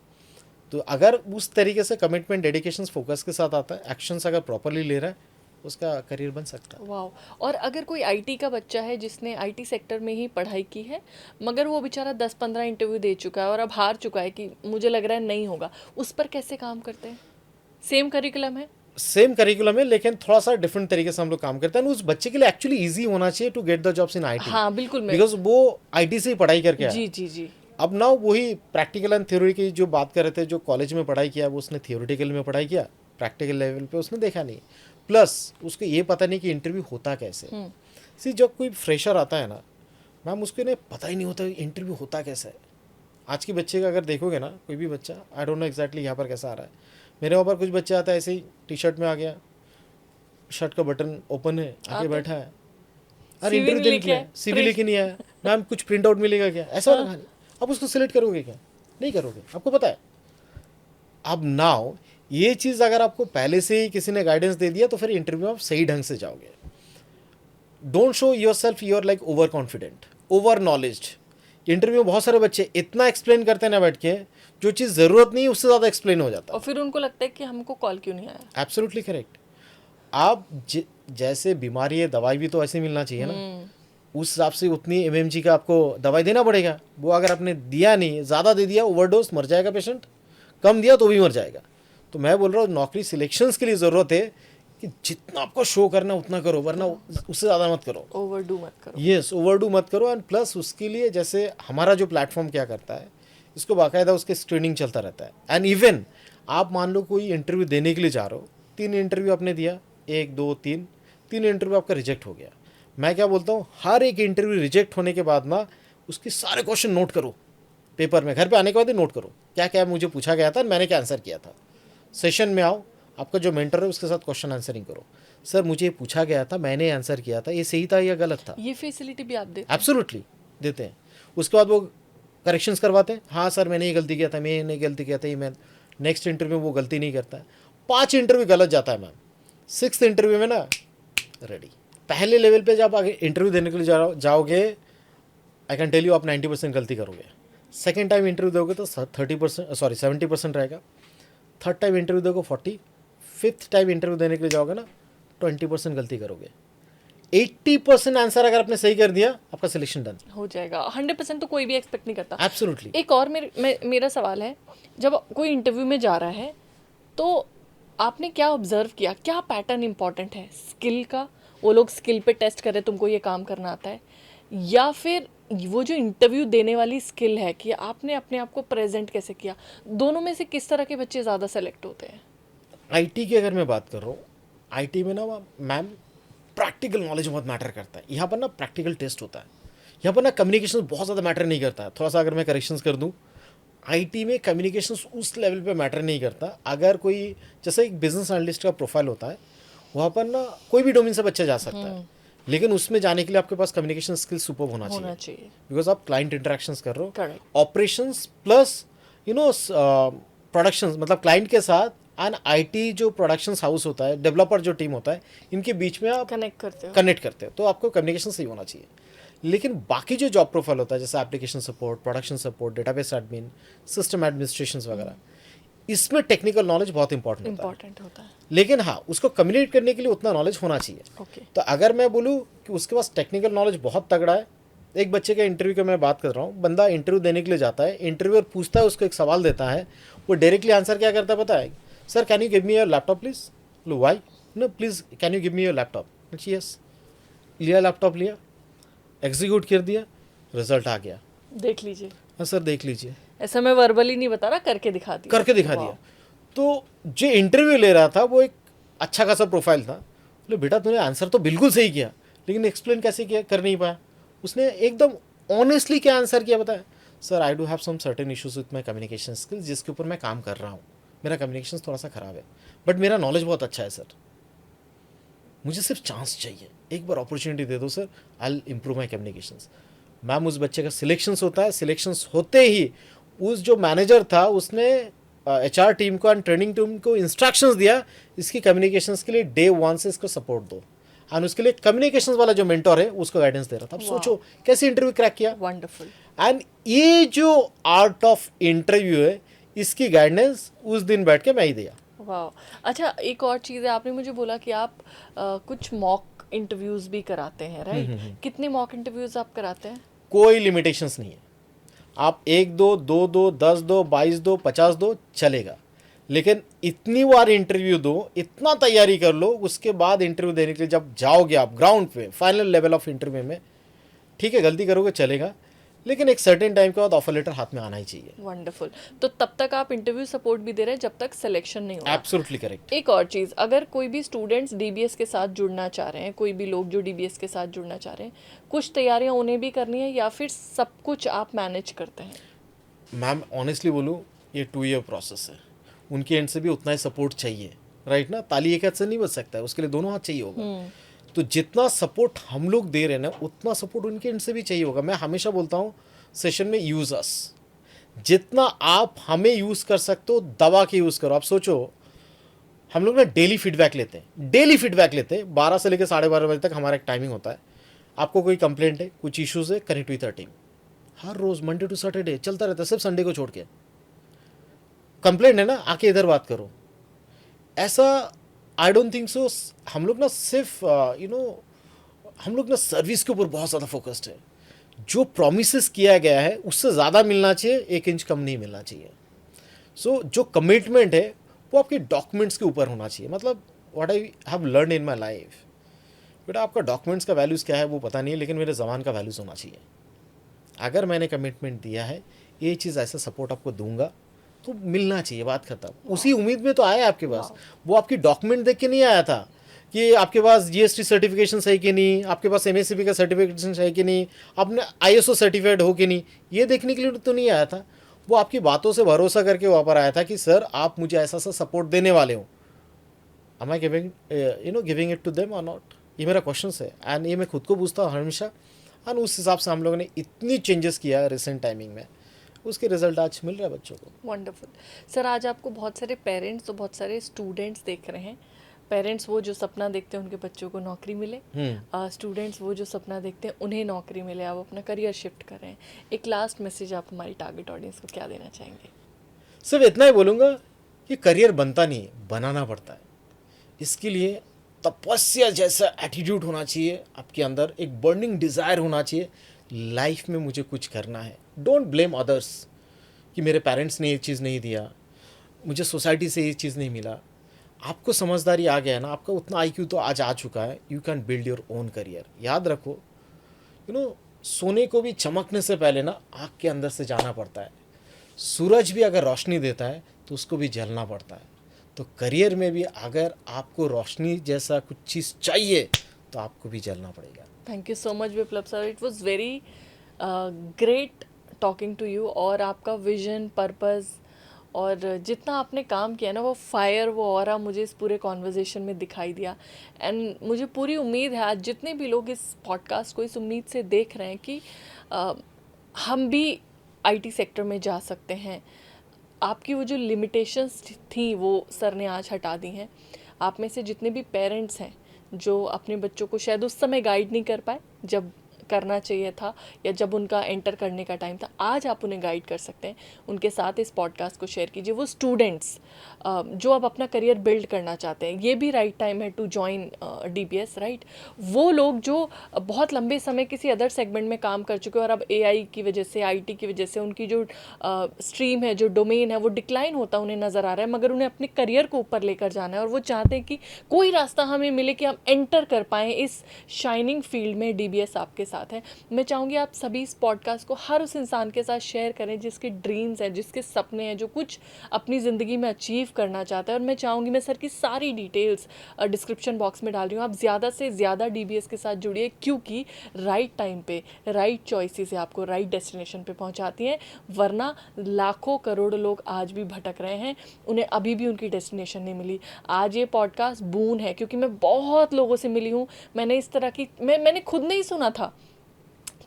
तो अगर उस तरीके से कमिटमेंट, डेडिकेशन, फोकस के साथ आता है, एक्शंस अगर प्रॉपरली ले रहा है, उसका करियर बन सकता है। वाह। और अगर कोई आईटी का बच्चा है जिसने आईटी सेक्टर में ही पढ़ाई की है, मगर वो बेचारा 10-15 इंटरव्यू दे चुका है और अब हार चुका है कि मुझे लग रहा है नहीं होगा, उस पर कैसे काम करते हैं? सेम करिकुलम है? सेम करिकुलम है, लेकिन थोड़ा सा डिफरेंट तरीके से हम लोग काम करते हैं। उस बच्चे के लिए एक्चुअली ईजी होना चाहिए to get the jobs in IT. हाँ बिल्कुल, बिकॉज वो आईटी से ही पढ़ाई करके आया। जी जी जी। अब ना वही प्रैक्टिकल एंड थ्योरी की जो बात कर रहे थे, जो कॉलेज में पढ़ाई किया वो उसने थियोरेटिकल में पढ़ाई किया, प्रैक्टिकल लेवल पे उसने देखा नहीं, प्लस उसको ये पता नहीं कि इंटरव्यू होता कैसे। सी जब कोई फ्रेशर आता है ना मैम, उसको नहीं पता ही नहीं होता इंटरव्यू होता कैसे है। आज के बच्चे का अगर देखोगे ना, कोई भी बच्चा, आई डोंट नो एग्जैक्टली यहाँ पर कैसा आ रहा है, मेरे वहाँ पर कुछ बच्चे आता है ऐसे ही टी शर्ट में आ गया, शर्ट का बटन ओपन है, आके आते। बैठा है, अरे CV इंटरव्यू नहीं देने लेके के लिए आए, CV लेके नहीं आया, मैम कुछ प्रिंट आउट मिलेगा क्या, ऐसा वाला कहानी। आप उसको सिलेक्ट करोगे क्या? नहीं करोगे, आपको पता है। अब नाउ ये चीज़ अगर आपको पहले से ही किसी ने गाइडेंस दे दिया तो फिर इंटरव्यू में आप सही ढंग से जाओगे। Don't show yourself your like over confident, over knowledged. Interview में बहुत सारे बच्चे इतना एक्सप्लेन करते हैं ना बैठ के, जो चीज़ ज़रूरत नहीं है उससे ज़्यादा एक्सप्लेन हो जाता और फिर उनको लगता है कि हमको कॉल क्यों नहीं आया। है। Absolutely correct. आप जैसे बीमारी है, दवाई भी तो ऐसे मिलना चाहिए ना, उस हिसाब से उतनी MMG का आपको दवाई देना पड़ेगा। वो अगर आपने दिया नहीं, ज़्यादा दे दिया, ओवरडोज, मर जाएगा पेशेंट। कम दिया तो भी मर जाएगा। तो मैं बोल रहा हूँ नौकरी सिलेक्शंस के लिए ज़रूरत है कि जितना आपको शो करना उतना करो, वरना उससे ज़्यादा मत करो। ओवरडू मत करो। यस, ओवरडू मत करो। एंड प्लस उसके लिए जैसे हमारा जो प्लेटफॉर्म क्या करता है, इसको बाकायदा उसके स्क्रीनिंग चलता रहता है। एंड इवन आप मान लो कोई इंटरव्यू देने के लिए जा रहे हो, 3 इंटरव्यू आपने दिया, 1 2 3 इंटरव्यू आपका रिजेक्ट हो गया। मैं क्या बोलता हूँ, हर एक इंटरव्यू रिजेक्ट होने के बाद ना उसके सारे क्वेश्चन नोट करो पेपर में, घर पे आने के बाद ही नोट करो क्या क्या मुझे पूछा गया था, मैंने क्या आंसर किया था। सेशन में आओ, आपका जो मेंटर है उसके साथ क्वेश्चन आंसरिंग करो। सर मुझे ये पूछा गया था, मैंने आंसर किया था, ये सही था या गलत था। ये फैसिलिटी भी आप देते हैं? एब्सोल्युटली देते हैं। उसके बाद वो करेक्शंस करवाते हैं, हाँ सर मैंने ये गलती किया था, मैंने गलती किया था, ये मैं नेक्स्ट इंटरव्यू में वो गलती नहीं करता है। 5 इंटरव्यू गलत जाता है मैम, 6th इंटरव्यू में ना रेडी। पहले लेवल पे जब आगे इंटरव्यू देने के लिए जाओगे, आई कैन टेल यू आप 90% गलती करोगे। सेकेंड टाइम इंटरव्यू दोगे तो 70% रहेगा। थर्ड टाइम इंटरव्यू दोगे 40, 5th टाइम इंटरव्यू देने के लिए जाओगे ना 20% गलती करोगे। 80% आंसर अगर आपने सही कर दिया, आपका सिलेक्शन डन हो जाएगा। 100% तो कोई भी एक्सपेक्ट नहीं करता। एब्सोल्युटली। एक और मेरा सवाल है, जब कोई इंटरव्यू में जा रहा है तो आपने क्या ऑब्जर्व किया, क्या पैटर्न इंपॉर्टेंट है? स्किल का, वो लोग स्किल पे टेस्ट कर रहे तुमको ये काम करना आता है, या फिर वो जो इंटरव्यू देने वाली स्किल है कि आपने अपने आप को प्रेजेंट कैसे किया? दोनों में से किस तरह के बच्चे ज़्यादा सेलेक्ट होते हैं? IT की अगर मैं बात कर रहा हूँ, IT में ना मैम प्रैक्टिकल नॉलेज बहुत मैटर करता है। यहाँ पर ना प्रैक्टिकल टेस्ट होता है। यहाँ पर ना कम्युनिकेशन बहुत ज़्यादा मैटर नहीं करता है। थोड़ा सा अगर मैं करेक्शंस कर दूँ, IT में कम्युनिकेशंस उस लेवल पे मैटर नहीं करता। अगर कोई जैसे एक बिजनेस एनालिस्ट का प्रोफाइल होता है, वहाँ पर ना कोई भी डोमेन से बच्चा जा सकता है, लेकिन उसमें जाने के लिए आपके पास कम्युनिकेशन स्किल सुपर्ब होना चाहिए। बिकॉज आप क्लाइंट इंटरेक्शंस कर रहे हो, Correct. ऑपरेशंस प्लस प्रोडक्शंस, मतलब क्लाइंट के साथ एंड IT जो प्रोडक्शंस हाउस होता है, डेवलपर जो टीम होता है, इनके बीच में आप कनेक्ट करते हो। तो आपको कम्युनिकेशन सही होना चाहिए। लेकिन बाकी जो जॉब प्रोफाइल होता है, जैसे application support, production support, database admin, system administration वगैरह, इसमें टेक्निकल नॉलेज बहुत इंपॉर्टेंट होता है। लेकिन हाँ, उसको कम्युनिकेट करने के लिए उतना नॉलेज होना चाहिए। ओके। तो अगर मैं बोलूँ कि उसके पास टेक्निकल नॉलेज बहुत तगड़ा है, एक बच्चे का इंटरव्यू की मैं बात कर रहा हूँ, बंदा इंटरव्यू देने के लिए जाता है, इंटरव्यूअर पूछता है, उसको एक सवाल देता है, वो डायरेक्टली आंसर क्या करता है पता है? Sir can you give me your laptop please. लो why? No please can you give me your laptop. Yes, लिया लैपटॉप, लिया, एग्जीक्यूट कर दिया, रिजल्ट आ गया, देख लीजिए। हाँ सर देख लीजिए। ऐसा मैं वर्बली नहीं बता रहा, करके दिखा दिया। तो जो इंटरव्यू ले रहा था वो एक अच्छा खासा प्रोफाइल था। बोले बेटा तूने आंसर तो बिल्कुल सही किया, लेकिन एक्सप्लेन कैसे किया, कर नहीं पाया। उसने एकदम ऑनेस्टली क्या आंसर किया बताया? Sir I do have some certain issues with my communication skills, जिसके ऊपर मैं काम कर रहा हूँ। मेरा कम्युनिकेशन थोड़ा सा ख़राब है, बट मेरा नॉलेज बहुत अच्छा है सर। मुझे सिर्फ चांस चाहिए, एक बार अपॉर्चुनिटी दे दो sir, I will improve my communications. Ma'am उस बच्चे का सिलेक्शंस होता है, सिलेक्शंस होते ही उस जो मैनेजर था उसने HR टीम को एंड ट्रेनिंग टीम को इंस्ट्रक्शंस दिया, इसकी कम्युनिकेशंस के लिए डे 1 से इसको सपोर्ट दो। एंड उसके लिए कम्युनिकेशंस वाला जो मेंटोर है उसको गाइडेंस दे रहा था। अब सोचो कैसे इंटरव्यू क्रैक किया। वंडरफुल। एंड ये जो आर्ट ऑफ इंटरव्यू है, इसकी गाइडेंस उस दिन बैठ के मैं ही दिया। वाह। अच्छा, एक और चीज़ है, आपने मुझे बोला कि आप कुछ मॉक इंटरव्यूज़ भी कराते हैं, राइट? कितने मॉक इंटरव्यूज़ आप कराते हैं? कोई लिमिटेशंस नहीं है। आप 1 दो, 2 दो, 10 दो, 22 दो, 50 दो, चलेगा। लेकिन इतनी बार इंटरव्यू दो, इतना तैयारी कर लो, उसके बाद इंटरव्यू देने के लिए जब जाओगे आप ग्राउंड पे, फाइनल लेवल ऑफ इंटरव्यू में, ठीक है गलती करोगे चलेगा, लेकिन एक सर्टेन टाइम के बाद ऑफर लेटर हाथ में आना ही चाहिए। वंडरफुल। तो तब तक आप इंटरव्यू सपोर्ट भी दे रहे हैं जब तक सिलेक्शन नहीं हुआ। Absolutely correct. एक और चीज़, अगर कोई भी स्टूडेंट्स DBS के साथ जुड़ना चाह रहे हैं, कोई भी लोग जो DBS के साथ जुड़ना चाह रहे हैं, कुछ तैयारियां उन्हें भी करनी है या फिर सब कुछ आप मैनेज करते हैं? मैम ऑनेस्टली बोलूँ, ये 2 ईयर प्रोसेस है, उनके एंड से भी उतना ही सपोर्ट चाहिए। राइट ना, ताली एक हाथ से नहीं बज सकता है, उसके लिए दोनों हाथ चाहिए होगा। तो जितना सपोर्ट हम लोग दे रहे हैं ना, उतना सपोर्ट उनके एंड से भी चाहिए होगा। मैं हमेशा बोलता हूँ सेशन में, यूज अस, जितना आप हमें यूज कर सकते हो दबा के यूज करो। आप सोचो, हम लोग ना डेली फीडबैक लेते हैं, 12 से लेकर 12:30 बजे तक हमारा एक टाइमिंग होता है। आपको कोई कंप्लेंट है, कुछ इश्यूज है, कनेक्ट विद आवर टीम। हर रोज मंडे टू सैटरडे चलता रहता है, सिर्फ संडे को छोड़ के। कंप्लेंट है ना, आके इधर बात करो। ऐसा आई डोंट थिंक सो। हम लोग ना सिर्फ हम लोग ना सर्विस के ऊपर बहुत ज़्यादा फोकस्ड है। जो प्रोमिस किया गया है उससे ज़्यादा मिलना चाहिए, 1 इंच कम नहीं मिलना चाहिए। सो जो कमिटमेंट है वो आपके डॉक्यूमेंट्स के ऊपर होना चाहिए। मतलब what I have learn in my life, बेटा आपका डॉक्यूमेंट्स का वैल्यूज़ क्या है वो पता नहीं है, लेकिन मेरे ज़बान का वैल्यूज़ होना चाहिए। अगर मैंने कमिटमेंट दिया है, ये चीज़ ऐसा सपोर्ट आपको दूंगा, तो मिलना चाहिए, बात खत्म। उसी उम्मीद में तो आया आपके पास। वो आपकी डॉक्यूमेंट देख के नहीं आया था कि आपके पास जीएसटी सर्टिफिकेशन है कि नहीं, आपके पास एमएससीबी का सर्टिफिकेशन है कि नहीं, आपने आईएसओ सर्टिफाइड हो कि नहीं, ये देखने के लिए तो नहीं आया था। वो आपकी बातों से भरोसा करके वहाँ पर आया था कि सर आप मुझे ऐसा सा सपोर्ट देने वाले हो, am I giving it to them और नॉट। ये मेरा क्वेश्चन है, एंड ये मैं खुद को पूछता हूँ हमेशा। एंड उस हिसाब से हम लोगों ने इतनी चेंजेस किया है रिसेंट टाइमिंग में, उसके रिजल्ट आज मिल रहा है बच्चों को। Wonderful sir. आज आपको बहुत सारे पेरेंट्स और बहुत सारे स्टूडेंट्स देख रहे हैं। पेरेंट्स वो जो सपना देखते हैं उनके बच्चों को नौकरी मिले, स्टूडेंट्स वो जो सपना देखते हैं उन्हें नौकरी मिले, आप अपना करियर शिफ्ट कर रहे हैं। एक लास्ट मैसेज आप हमारी टारगेट ऑडियंस को क्या देना चाहेंगे? सिर्फ इतना ही बोलूँगा कि करियर बनता नहीं, बनाना पड़ता है। इसके लिए तपस्या जैसा एटीट्यूड होना चाहिए आपके अंदर, एक बर्निंग डिज़ायर होना चाहिए, लाइफ में मुझे कुछ करना है। डोंट ब्लेम अदर्स कि मेरे पेरेंट्स ने ये चीज़ नहीं दिया, मुझे सोसाइटी से ये चीज़ नहीं मिला। आपको समझदारी आ गया है ना, आपका उतना आईक्यू तो आज आ चुका है, you can build your own career. याद रखो, सोने को भी चमकने से पहले ना आग के अंदर से जाना पड़ता है। सूरज भी अगर रोशनी देता है तो उसको भी जलना पड़ता है। तो करियर में भी अगर आपको रोशनी जैसा कुछ चीज़ चाहिए तो आपको भी जलना पड़ेगा। Thank you so much Viplav sir, it was very great talking to you. और आपका विजन, पर्पस और जितना आपने काम किया ना, वो फायर, वो ऑरा मुझे इस पूरे कॉन्वर्जेसन में दिखाई दिया। एंड मुझे पूरी उम्मीद है आज जितने भी लोग इस पॉडकास्ट को इस उम्मीद से देख रहे हैं कि हम भी आईटी सेक्टर में जा सकते हैं। आपकी वो जो लिमिटेशंस थी वो सर ने आज हटा दी हैं। आप में से जितने भी पेरेंट्स हैं जो अपने बच्चों को शायद उस समय गाइड नहीं कर पाए जब करना चाहिए था, या जब उनका एंटर करने का टाइम था, आज आप उन्हें गाइड कर सकते हैं। उनके साथ इस पॉडकास्ट को शेयर कीजिए। वो स्टूडेंट्स जो अब अपना करियर बिल्ड करना चाहते हैं, ये भी राइट टाइम है टू जॉइन डीबीएस, राइट। वो लोग जो बहुत लंबे समय किसी अदर सेगमेंट में काम कर चुके हैं और अब एआई की वजह से, आईटी की वजह से उनकी जो स्ट्रीम है, जो डोमेन है, वो डिक्लाइन होता उन्हें नज़र आ रहा है, मगर उन्हें अपने करियर को ऊपर लेकर जाना है और वो चाहते हैं कि कोई रास्ता हमें मिले कि हम एंटर कर पाएँ इस शाइनिंग फील्ड में। डीबीएस आपके साथ है। मैं चाहूँगी आप सभी इस पॉडकास्ट को हर उस इंसान के साथ शेयर करें जिसके ड्रीम्स हैं, जिसके सपने हैं, जो कुछ अपनी ज़िंदगी में अचीव करना चाहता है। और मैं चाहूँगी, मैं सर की सारी डिटेल्स डिस्क्रिप्शन बॉक्स में डाल रही हूँ, आप ज़्यादा से ज़्यादा डीबीएस के साथ जुड़िए, क्योंकि राइट टाइम पे राइट चॉइसेस आपको राइट डेस्टिनेशन पे पहुँचाती हैं। वरना लाखों करोड़ों लोग आज भी भटक रहे हैं, उन्हें अभी भी उनकी डेस्टिनेशन नहीं मिली। आज ये पॉडकास्ट बून है, क्योंकि मैं बहुत लोगों से मिली हूँ। मैंने इस तरह की मैंने खुद नहीं सुना था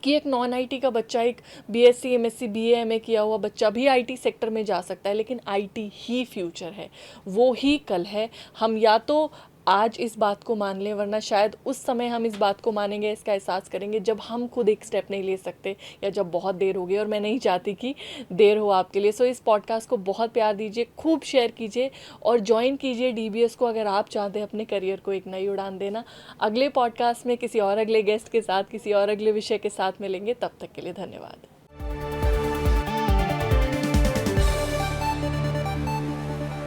कि एक नॉन आईटी का बच्चा, एक बीएससी, एमएससी, बीए, एमए किया हुआ बच्चा भी आईटी सेक्टर में जा सकता है। लेकिन आईटी ही फ्यूचर है, वो ही कल है। हम या तो आज इस बात को मान लें, वरना शायद उस समय हम इस बात को मानेंगे, इसका एहसास करेंगे जब हम खुद एक स्टेप नहीं ले सकते, या जब बहुत देर हो गई। और मैं नहीं चाहती कि देर हो आपके लिए। सो इस पॉडकास्ट को बहुत प्यार दीजिए, खूब शेयर कीजिए और ज्वाइन कीजिए डीबीएस को, अगर आप चाहते हैं अपने करियर को एक नई उड़ान देना। अगले पॉडकास्ट में किसी और अगले गेस्ट के साथ, किसी और अगले विषय के साथ मिलेंगे। तब तक के लिए धन्यवाद।